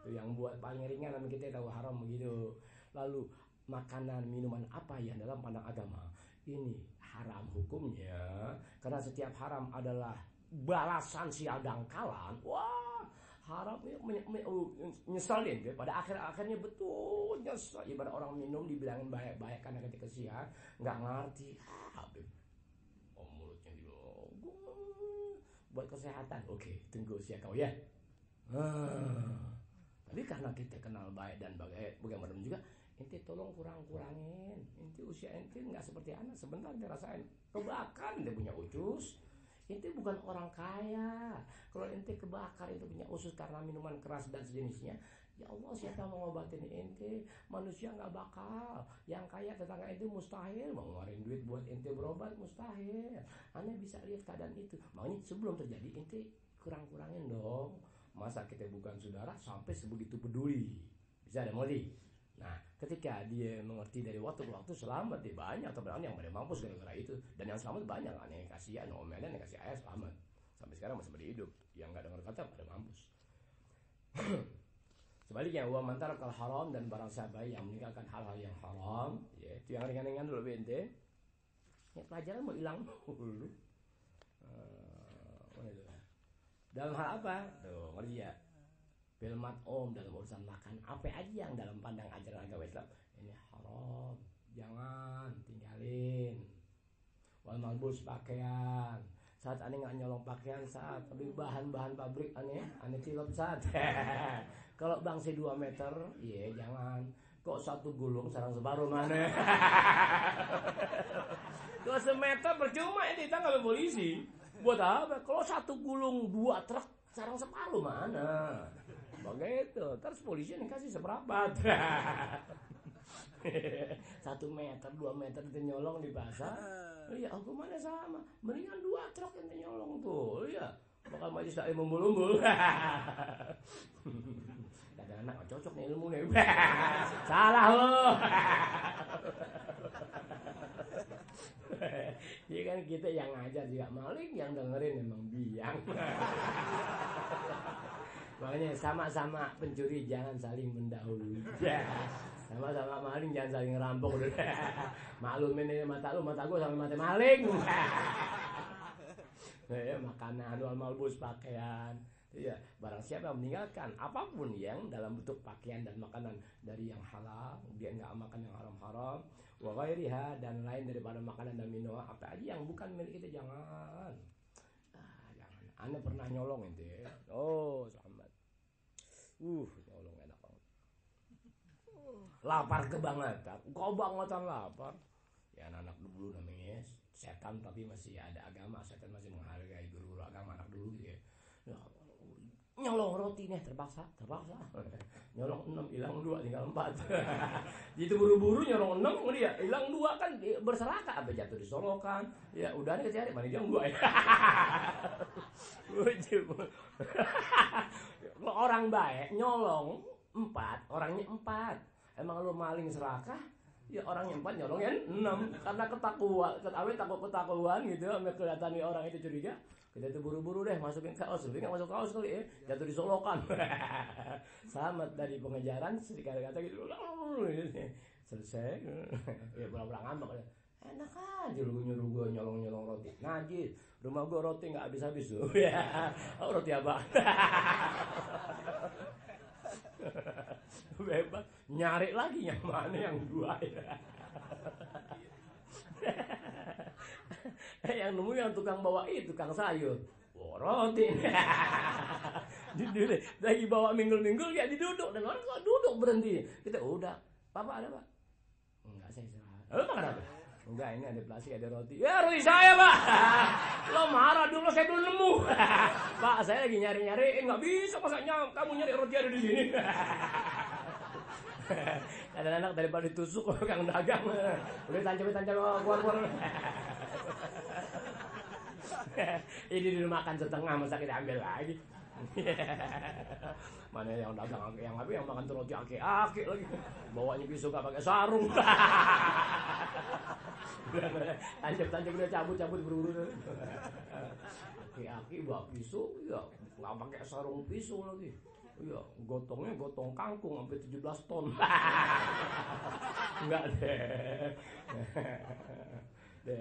Itu yang buat paling ringan namanya kita tahu haram begitu. Lalu makanan, minuman apa yang dalam pandang agama ini haram hukumnya, karena setiap haram adalah balasan sial dangkalan. Wah, haram nyeselin ya. Pada akhirnya betul nyesel. Ibarat orang minum dibilangin baik-baik karena ketika siang nggak ngerti. Habib, mulutnya buat kesehatan. Oke, tunggu usia kau ya. Tapi karena kita kenal baik dan bagaimana juga, ente tolong kurangin. Ente usia ente nggak seperti anak. Sebentar dia rasain kebakar, dia punya ucus. Ente bukan orang kaya. Kalau ente kebakar, ente punya usus karena minuman keras dan sejenisnya, ya Allah, siapa mau ngobatin ente? Manusia nggak bakal. Yang kaya tetangga ente mustahil mau ngeluarin duit buat ente berobat, mustahil. Anda bisa lihat keadaan itu. Makanya sebelum terjadi ente kurangin dong. Masa kita bukan saudara sampai sebegitu peduli? Bisa ada modi. Nah, ketika dia mengerti dari waktu ke waktu, selamat dia banyak teman yang pada mampus gara-gara itu. Dan yang selamat banyak, aneh yang kasihan, omelan yang kasih ayah selamat. Sampai sekarang masih pada hidup. Yang nggak dengar kata pada mampus. Sebaliknya, wa man tarakal haram, dan barang siapa yang meninggalkan hal-hal yang haram, ya, itu yang ringan-ringan dulu bente. Ya, pelajaran mau hilang dulu. Dalam hal apa? Tuh, ngerti ya? Filmat dalam urusan makan, apa aja yang dalam pandang ajaran agama Islam ini haram, jangan tinggalin. Wal malbus pakaian, saat aneh nggak nyolong pakaian, saat tapi bahan-bahan pabrik aneh cilok saat. Kalau bangsa 2 meter, iya jangan. Kok 1 gulung sarang separuh mana? Kalau semeter percuma ini kita nggak polisi. Buat apa? Kalau 1 gulung 2 truk sarang separuh mana? Begitu. Terus polisi yang kasih seperempat. 1 meter 2 meter itu nyolong di pasar. Iya, hukumannya sama. Mendingan 2 truk yang nyolong tuh. Iya. Bakal majelis taklim umbul-umbul. Kata anak cocok nih ilmu nih. Salah lo. Jadi kan kita yang ngajar juga maling, yang dengerin memang biang. Makanya sama-sama pencuri jangan saling mendahului. Sama-sama maling jangan saling ngerampok. Maklumin ini mata lu, mata gua sama mata maling. Makanan, wal malbus pakaian. Ya, barang siapa yang meninggalkan apapun yang dalam bentuk pakaian dan makanan dari yang halal, dia nggak makan yang haram-haram, wa ghairiha, dan lain daripada makanan dan minuman apa aja yang bukan milik kita jangan. Jangan. Anda pernah nyolong ente? Oh, selamat. Nyolong enak banget. Lapar kebangetan. Kau bangetan lapar. Ya anak dulu namanya setan tapi masih ada agama, setan masih menghargai guru-guru agama anak dulu gitu ya. Nyolong roti nih terpaksa. Nyolong 6 hilang 2 tinggal 4. Gitu buru-buru nyolong 6 dia hilang 2 kan berserakah apa jatuh di solokan. Ya udah nih cari mana yang 2 ya. Orang baik nyolong 4, orangnya 4. Emang lu maling serakah? Ya orangnya 4 nyolongnya 6 karena takut ketakuan gitu, sampai kelihatan orang itu curiga. Kita itu buru-buru deh masukin kaos, lebih nggak masuk kaos kali ya, jatuh di solokan. Selamat dari pengejaran, sedikit kata gitu, selesai. Ya pulang-pulang ngambek. Enak aja lu nyuruh gue nyolong roti. Najis, rumah gue roti nggak habis-habis tuh. Ya, roti apa? Bebas, nyari lagi yang mana yang 2 ya. Yang nemu yang tukang bawa itu, tukang sayur. Roti. Lagi bawa minggul-minggul ya diduduk, dan orang kok duduk berhenti. Kita udah, Bapak ada Pak? Enggak, saya istirahat. Lalu makan apa? Enggak, ini ada plastik, ada roti. Ya roti saya Pak. Lo marah dulu, saya belum nemu. Pak, saya lagi nyari-nyari, nggak bisa masaknya kamu nyari roti ada di sini. Anak-anak daripada ditusuk kang dagang, udah tancap keluar. Ini dimakan setengah, masa kita ambil lagi. Mana yang dagang yang makan tuh roti aki-aki lagi, bawanya pisau gak pakai sarung. Tancap udah cabut buru-buru. Aki-aki bawa pisau ya nggak pakai sarung pisau lagi. Iya, gotongnya gotong kangkung sampai 17 ton. Enggak deh.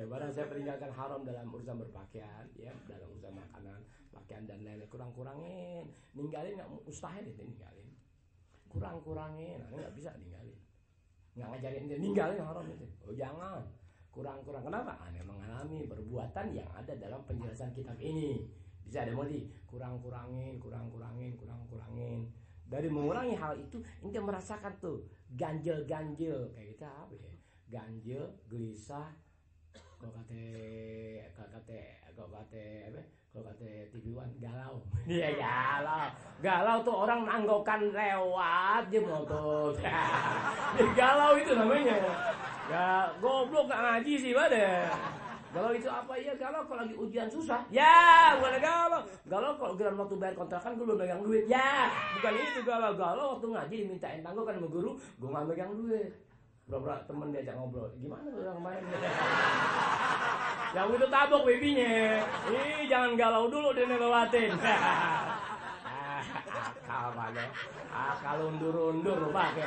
Barang saya meninggalkan haram dalam urusan berpakaian, ya, dalam urusan makanan, pakaian dan lain-lain, kurang-kurangin. Ninggalin nggak mustahil itu ninggalin. Kurang-kurangin, nggak bisa ninggalin. Nggak ngajarin dia ninggalin haram itu. Oh jangan. Kurang-kurang. Kenapa? Anda mengalami perbuatan yang ada dalam penjelasan kitab ini. Bisa ada modi kurang-kurangin. Dari mengurangi hal itu, ente merasakan tuh ganjel kayak kita apa ya? Ganjel, gelisah, kalau kata TV One galau. Iya galau tuh orang nanggokan lewat dia motor. Galau itu namanya. Ya goblok nggak ngaji sih pada. Galau itu apa ya? Galau kalau lagi ujian susah. Ya, bukan galau. Galau kalau giliran waktu bayar kontrakan gue belum megang duit. Ya, bukan itu galau. Galau waktu ngaji dimintain tanggungan sama guru, gue nggak megang duit. Berapa temen diajak ngobrol. Gimana lu yang kemarin? Yang itu tabok babynya. Ih, jangan galau dulu dia ngelewatin. Akal pada. Akal undur-undur lu pakai.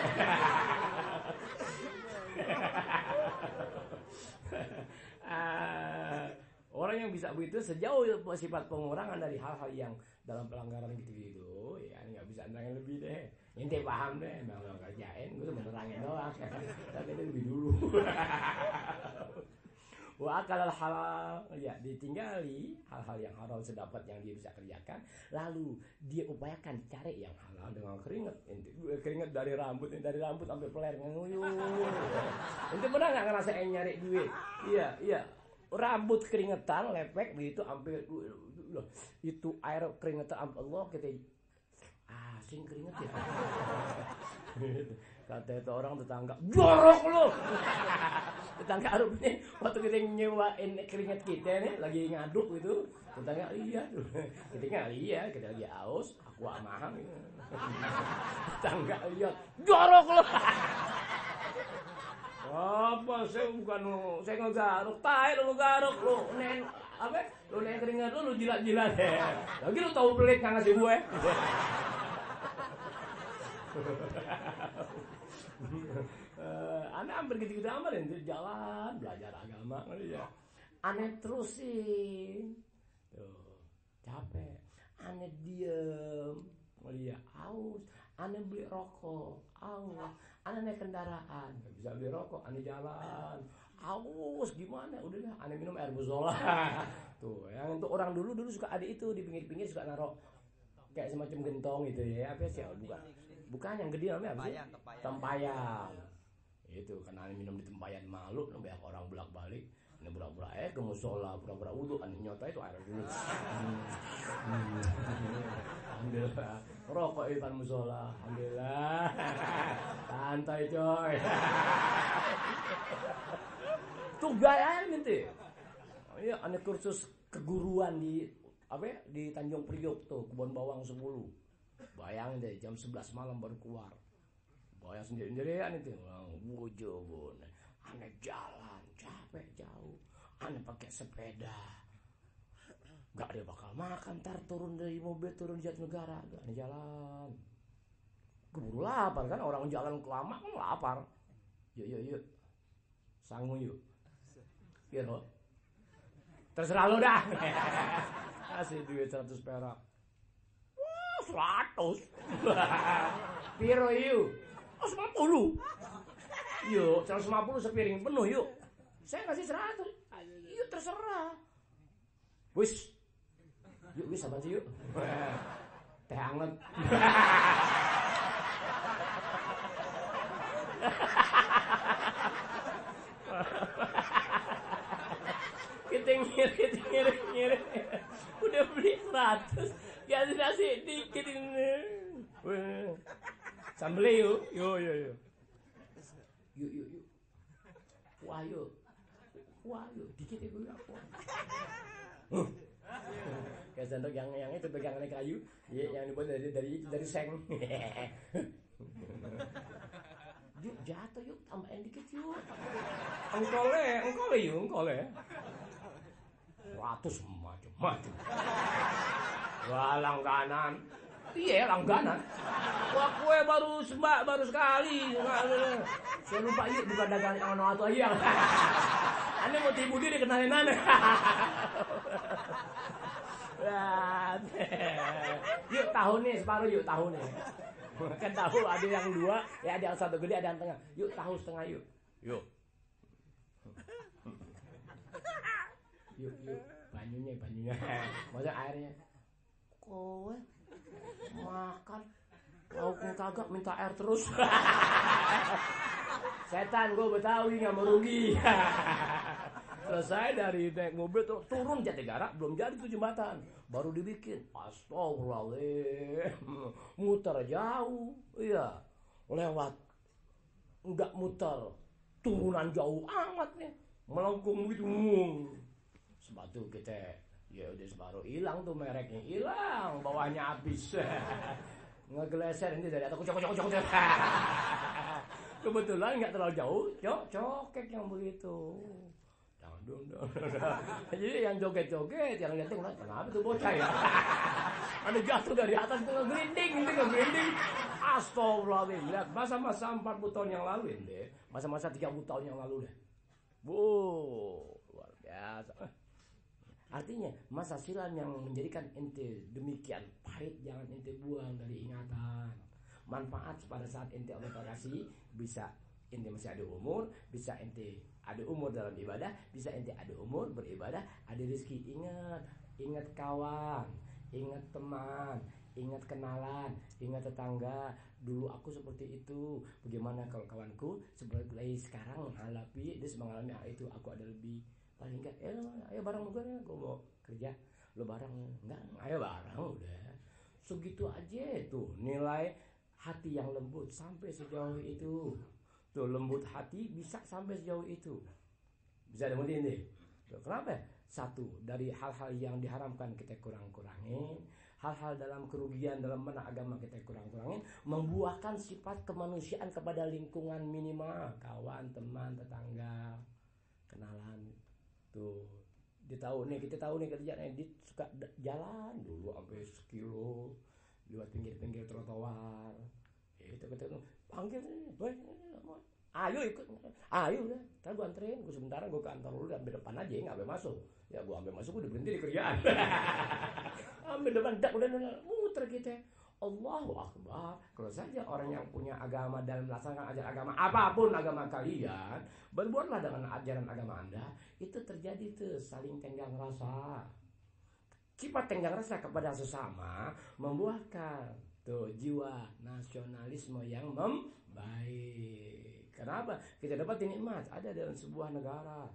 Orang yang bisa begitu sejauh sifat pengurangan dari hal-hal yang dalam pelanggaran gitu-gitu, ya nggak bisa nerangin lebih deh. Ente paham deh, memang kerjain, gue cuma nerangin doang. Tapi itu lebih dulu. Wa akal halal, ya ditinggali hal-hal yang haram sedapat yang dia bisa kerjakan, lalu dia upayakan cari yang halal dengan keringat dari rambut sampai peler nguyuh. Ente pernah nggak ngerasain nyari duit? Iya, rambut keringetan lepek begitu sampai itu air keringetan Allah kita sing keringet ya. Kata itu orang tetangga, jorok lu. Tetangga Arab nih, waktu kita nyewain keringet kita nih, lagi ngaduk gitu. Tetangga kita lagi aus, aku mahal. Tetangga lihat, jorok lu. Apa saya ngegaruk, tahe lu garuk lu, lu nen keringet lu jilat-jilat ya. Lagi lu tahu pelit nggak ngasih gue. Aneh hampir gitu-gitu amat ya, jalan belajar agama ya. Aneh terusin tuh capek, aneh diem, dia aus, ane beli rokok, Allah, ane naik kendaraan, nggak bisa beli rokok, ane jalan, aus gimana, udah dah, ane minum air musola. Tuh, yang untuk orang dulu suka ada itu di pinggir-pinggir suka naruh kayak semacam gentong gitu ya, apa sih? Bukan yang gede namanya apa sih? Tempayan. Itu karena ane minum di tempayan malu, banyak orang bolak-balik. Ini pura-pura ke musola, pura-pura wudu, ane nyota itu air dulu. Alhamdulillah. Rokok di depan musola, alhamdulillah. Santai coy. Tuh gaya nanti. Oh iya, ada kursus keguruan di apa ya? Di Tanjung Priok tuh, Kebon Bawang 10. Bayangin deh jam 11 malam baru keluar. Bayang sendiri-sendirian itu. Wujud. Aneh jalan, capek jauh. Aneh pakai sepeda. Gak dia bakal makan, ntar turun dari mobil, turun di Jatinegara, gak ada jalan. Keburu lapar kan, orang jalan lama kan lapar. Yuk. Sangu yuk. Biar lo. Terserah lo dah. Kasih duit 100 perak. Wah 100. Piro yuk. 50. Yuk 150 sepiring penuh yuk. Saya kasih 100. Yuk terserah. Wis. Yuk bisa apa sih yuk? Teh anget. Kita ngirit. Udah beli 100. Kasih nasi dikit ini. Sambel yuk. Yuk. Wah yuk. Dikit itu ya. Kayak sendok yang itu pegangannya kayu, ya, yang dibuat dari seng. Yuk jatuh yuk, tambahin dikit yuk. Engkole yuk. 100 macam. Wah langganan. Iya langganan. Wah kue baru sekali. Saya lupa yuk bukan dagang yang atau ayang. Ane mau tipu diri kenalin ane. Yuk tahu nih separuh yuk tahu nih. Kan tahu ada yang 2, ya ada yang 1 gede ada yang tengah. Yuk tahu setengah yuk. Yuk. Banyunya. Masa airnya. Kowe makan lauknya kagak minta air terus. Setan gue Betawi nggak merugi. Selesai dari naik mobil tuh turun Jatinegara belum jadi tuh jembatan baru dibikin. Astagfirullahaladzim, muter jauh, iya lewat nggak muter turunan jauh amat nih melengkung gitu. Sepatu kita ya udah separuh hilang tuh mereknya hilang bawahnya habis. Ngegeleser ini dari atas cok. Kebetulan nggak terlalu jauh, cokek yang begitu. Jadi yang joget-joget, yang liatin kenapa tuh bocah ya? Ada jatuh dari atas itu ngegelinding. Astagfirullahaladzim. Lihat masa-masa 40 tahun yang lalu ini, masa-masa 30 tahun yang lalu deh. Luar biasa. Artinya masa silam yang menjadikan ente demikian pahit jangan ente buang dari ingatan. Manfaat pada saat ente Allah kasih bisa ente masih ada umur, bisa ente ada umur dalam ibadah, bisa ente ada umur beribadah, ada rezeki. Ingat kawan, ingat teman, ingat kenalan, ingat tetangga. Dulu aku seperti itu. Bagaimana kalau kawanku seperti sekarang menghadapi dia mengalami hal itu, aku ada lebih. Paling enggak, ayo bareng gue ya, gue mau kerja, lo bareng enggak? Ayo bareng udah. Segitu aja tuh nilai hati yang lembut sampai sejauh itu. Tuh lembut hati bisa sampai sejauh itu. Bisa demutin deh. Tuh, kenapa? Satu, dari hal-hal yang diharamkan kita kurang-kurangin. Hal-hal dalam kerugian dalam mana agama kita kurang-kurangin. Membuahkan sifat kemanusiaan kepada lingkungan minimal. Kawan, teman, tetangga, kenalan. Tuh, kita tahu nih kerjaan Edit suka jalan dulu sampai 1 kilo lewat pinggir-pinggir trotoar. Itu kita panggil nih, ayo ikut, ayo udah, ntar gue anterin, gue sebentar gue ke kantor lu, ambil depan aja, nggak ambil masuk. Ya gue ambil masuk, gue udah berhenti di kerjaan. Ambil depan, udah muter kita. Allahu Akbar. Kalau saja orang yang punya agama dan melaksanakan ajaran agama, apapun agama kalian, berbuatlah dengan ajaran agama Anda, itu terjadi tuh saling tenggang rasa. Sifat tenggang rasa kepada sesama membuahkan tuh jiwa nasionalisme yang membaik. Kenapa? Kita dapat nikmat ada dalam sebuah negara.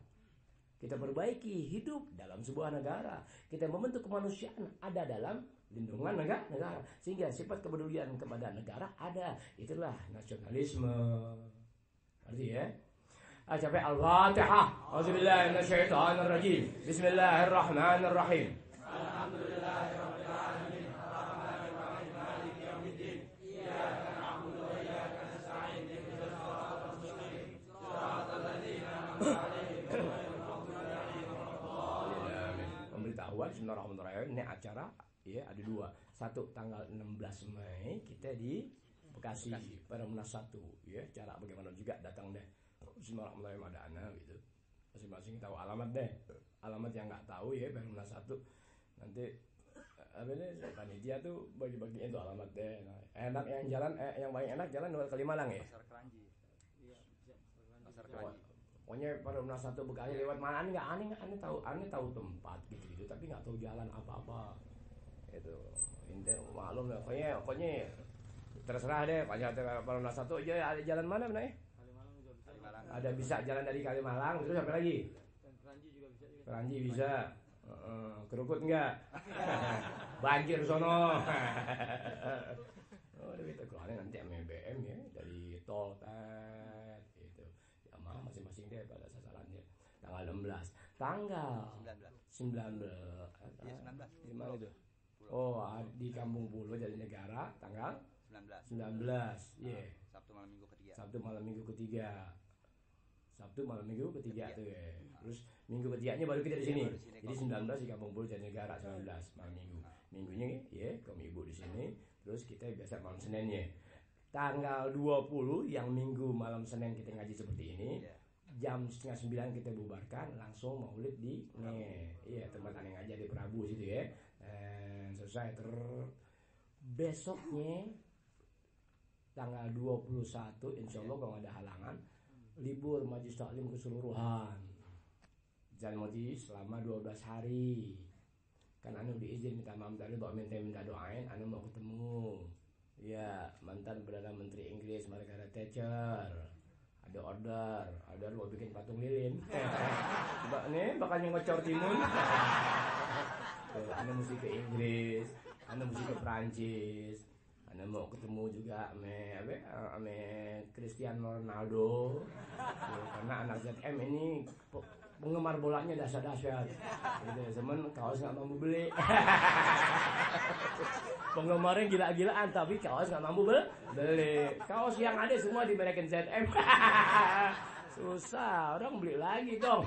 Kita perbaiki hidup dalam sebuah negara. Kita membentuk kemanusiaan ada dalam lindungan negara. Sehingga sifat kepedulian kepada negara ada. Itulah nasionalisme. Arti ya? Sampai Al-Fatihah. Auzubillahi minasyaitonirrajim. Bismillahirrahmanirrahim. Alhamdulillahirabbil alamin. Arrahmanirrahim. Maliki yaumiddin. Iyyaka na'budu wa iyyaka nasta'in. Ihdinas siratal mustaqim. Siratal ladzina an'amta 'alaihim ghairil maghdubi 'alaihim waladdallin. Pemberitahuan Bismillahirrahmanirrahim. Ini acara ya ada dua. Satu tanggal 16 Mei kita di Bekasi pada Munas 1 ya. Cara bagaimana juga datang deh. Bismillahirrahmanirrahim ada anak gitu. Masing-masing tahu alamat deh. Alamat yang nggak tahu ya pada Munas 1 nanti apa ini panitia tuh bagi-bagiin tuh alamat deh. Nah, enak yang jalan yang paling enak jalan ke Kalimalang ya. Pasar Keranji. Iya, Pasar Keranji. Pokoknya pada Munas 1 Bekasi lewat mana aneh tahu tempat gitu tapi nggak tahu jalan apa-apa. Itu intinya maklum lah pokoknya terserah deh kalau Munas 1 aja ada jalan mana benar ya? Kalimalang. Ada bisa jalan dari Kalimalang terus apa lagi? Keranji juga bisa. Keranji bisa. Kerukut enggak? Banjir sono. Oh, itu keluarnya nanti MBM ya dari tol gitu. Ya masing-masing deh pada sasarannya. Tanggal 16. Tanggal 19. Iya, 19. Di mana itu? Oh, di Kampung Pulo Jatinegara tanggal 19. Iya. Sabtu malam minggu ketiga. Sabtu malam minggu ketiga tuh ya. Terus minggu ketiganya baru kita di sini. Jadi 19 di Kampung Pulo Jatinegara 19 malam minggu. Minggunya ya kaum ibu di sini. Terus kita biasa malam Seninnya. Tanggal 20 yang minggu malam Senin kita ngaji seperti ini. Jam 8:30 kita bubarkan langsung maulid di tempat aneh ngaji di Prabu situ ya. Selesai besoknya tanggal 21 insya Allah kalau ada halangan libur majelis taklim keseluruhan jangan maji selama 12 hari kan anu diizin minta maaf tadi minta doain anu mau ketemu ya mantan Perdana Menteri Inggris Margaret Thatcher ada order mau bikin patung lilin nih bakal ngecor timun anu mesti ke Inggris anu mesti ke Prancis anu mau ketemu juga ame Cristiano Ronaldo karena anak ZM ini penggemar bolanya dahsyat gitu teman kaos nggak mampu beli penggemarnya gila-gilaan tapi kaos nggak mampu beli kaos yang ada semua di merek ZM susah orang beli lagi dong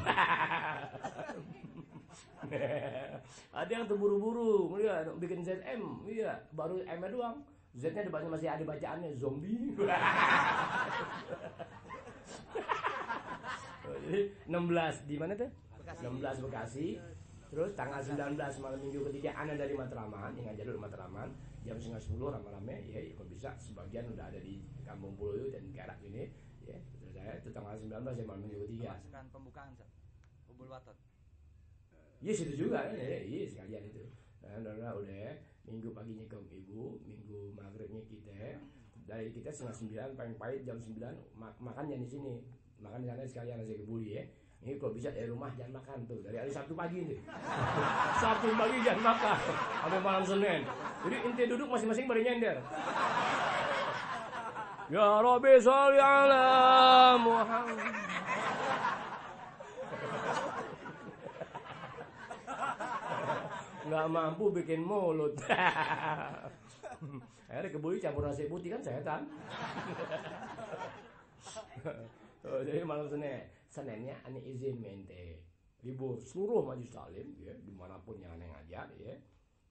ada yang terburu-buru melihat bikin ZM iya baru M doang Z-nya depannya masih ada bacaannya zombie. Jadi 16 di mana tuh? Bekasi. 16 Bekasi. Terus tanggal 19 malam minggu ketiga anak dari Matraman, yang ngajar dulu Matraman, jam 9:30 rame-rame ya kalau bisa sebagian udah ada di Kampung Pulo dan Garak ini ya. Terus saya itu tanggal 19 ya malam minggu ketiga. Masukan pembukaan Ubul Watot. Iya situ juga ya, iya sekalian itu. Nah, udah minggu paginya kaum ibu, minggu maghribnya kita. Dari kita 8:30 paling pahit jam 9 makan jangan di sini. Makan di sana sekalian nasi kebuli ya. Ini kalau bisa dari rumah jangan makan tuh. Dari hari Sabtu pagi nih. Sabtu pagi jangan makan sampai malam Senin. Jadi inti duduk masing-masing pada nyender. Ya Rabbi sholli ala Muhammad. Nggak mampu bikin mulut. Akhirnya kebuli campur nasi putih kan setan. Jadi malam Seninnya aneh izin mente libur seluruh majelis taklim ya dimanapun yang aneh ngajar ya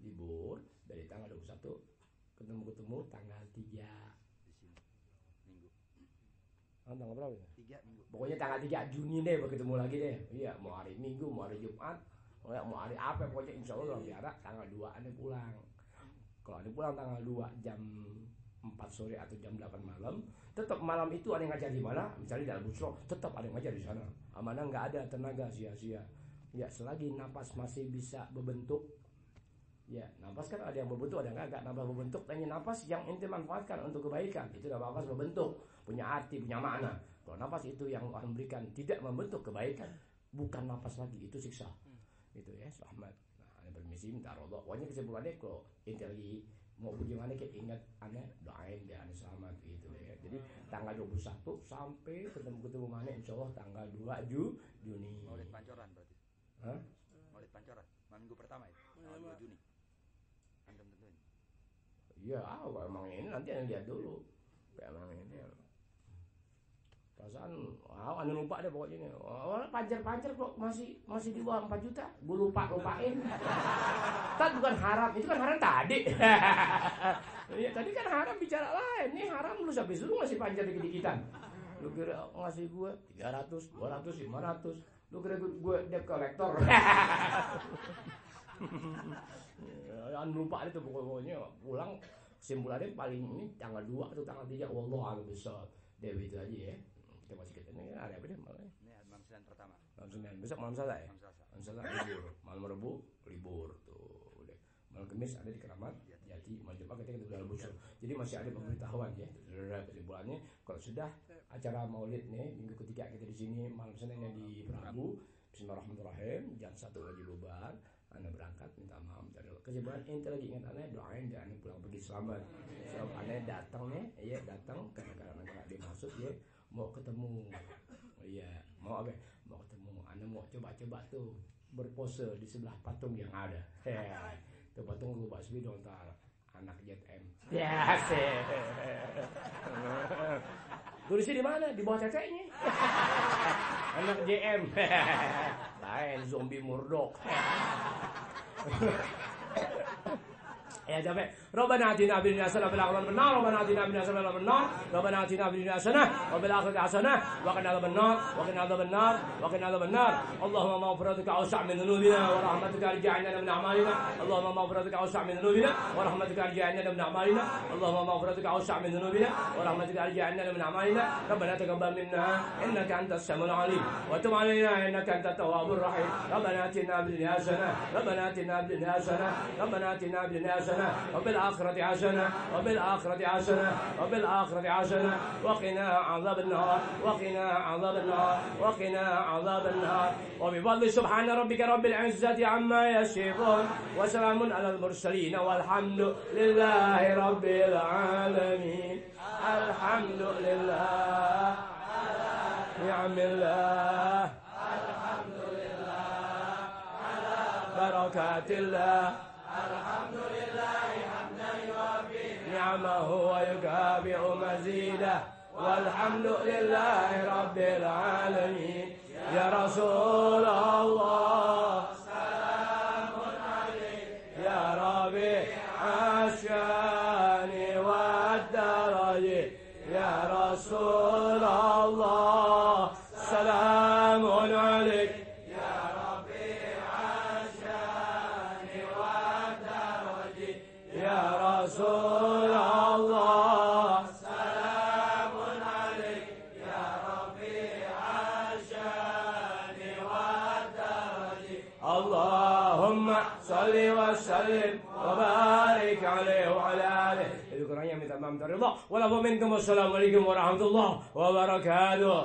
libur dari tanggal 21 ketemu tanggal 3 di sini minggu. Tanggal berapa ya? 3 minggu. Pokoknya tanggal 3 Juni deh bertemu lagi deh. Iya, mau hari Minggu, mau hari Jumat, mau hari apa pokoknya insya Allah biara tanggal 2 aneh pulang. Kalau ada pulang tanggal 2 jam 4 sore atau jam 8 malam, tetap malam itu ada yang ngajar di mana? Misalnya di Al-Busra, tetap ada yang ngajar di sana. Amanah nggak ada tenaga sia-sia. Ya, selagi napas masih bisa berbentuk. Ya, napas kan ada yang berbentuk, ada yang enggak. Napas berbentuk, tanya napas yang ente manfaatkan untuk kebaikan. Itu napas berbentuk, punya arti, punya makna. Kalau napas itu yang orang berikan tidak membentuk kebaikan, bukan napas lagi, itu siksa. Itu ya, selamat. Nah, ada permisi minta rodok. Pokoknya kesimpulannya kalau ente lagi mau bagaimana kita ingat aneh doain dia aneh selamat gitu ya. Jadi tanggal 21 sampai ketemu mana insyaallah tanggal 2 Juni. Maulid Pancoran berarti. Hah? Maulid Pancoran. Minggu pertama itu. Tanggal 2 Juni. Antum tentuin. Iya, kalau emang ini nanti yang lihat dulu. Kayak emang ini. Perasaan, anu lupa deh pokoknya ini. Pancer kok masih di bawah 4 juta. Gue lupain. Kan bukan haram, itu kan haram tadi. Iya, tadi kan haram bicara lain. Ini haram lu sampai suruh ngasih pancer dikit-dikitan. Lu kira ngasih gue 300, 200, 500. Lu kira gue debt collector. Jangan lupa itu pokoknya pulang kesimpulannya paling ini tanggal 2 atau tanggal 3 wallahu a'lam bishawab. Dewi itu aja ya. Kita masih ketemu hari apa deh malam ini? Ini malam Senin pertama. Malam Senin. Besok malam Selasa ya? Malam Selasa. Malam Selasa libur. Malam Rabu libur tuh. Udah. Malam Kamis ada di Keramat. Jadi malam Jumat kita udah Al-Busra. Jadi masih ada pemberitahuan ya. Saudara kesimpulannya kalau sudah acara Maulid nih minggu ketiga kita di sini malam Seninnya di Prabu. Bismillahirrahmanirrahim. Jam 1 lagi bubar. Anda berangkat minta maaf dari kesimpulan ente lagi ingat aneh doain dia aneh pulang pergi selamat. So aneh datang nih, ya datang karena dia maksud ya mau ketemu. Iya, mau apa? Mau ketemu. Aneh mau coba tuh berpose di sebelah patung yang ada. Tuh patung lu Pak Sbi dong tar anak ZM. Ya sih. Tulisnya di mana? Di bawah teteknya. Anak JM. Lain zombie murdok. Ya capek. Rabbana atina fid dunya hasanah wa fil akhirati hasanah Rabbana atina fid dunya hasanah wa fil akhirati Rabbana atina fid dunya hasanah wa fil akhirati hasanah wa qina adzabannar wa qina adzabannar wa qina adzabannar Allahumma maghfiratuka awsa' min dhunubina wa rahmatuka arja'na min a'malina Allahumma maghfiratuka awsa' min dhunubina wa rahmatuka arja'na min a'malina Allahumma maghfiratuka awsa' min dhunubina wa rahmatuka arja'na min a'malina Rabbana taqabbal minna innaka antas samiul 'alim wa tub 'alaina innaka antat tawwabur rahim Rabbana atina fid dunya hasanah Rabbana atina fid dunya hasanah Rabbana atina fid dunya hasanah وبالآخرة حسنة وبالآخرة حسنة وبالآخرة حسنة وقنا عذاب النار وقنا عذاب النار وقنا عذاب النار وبفضل سبحان ربك رب العزة عما يصفون وسلام على المرسلين والحمد لله رب العالمين الحمد لله نعم الله الحمد لله بركات الله الحمد لله حمدا يوافي نعمه ويكافئ مزيده والحمد لله رب العالمين يا رسول الله سلام عليك يا ربيع الشان والدرج يا رسول الله سلام عليك رسول الله سلام عليك يا رفيع الشان والدرج اللهم صل وسلم وبارك عليه وعلى آله ذكرنا من تمام رضا ولا منكم والسلام عليكم ورحمة الله وبركاته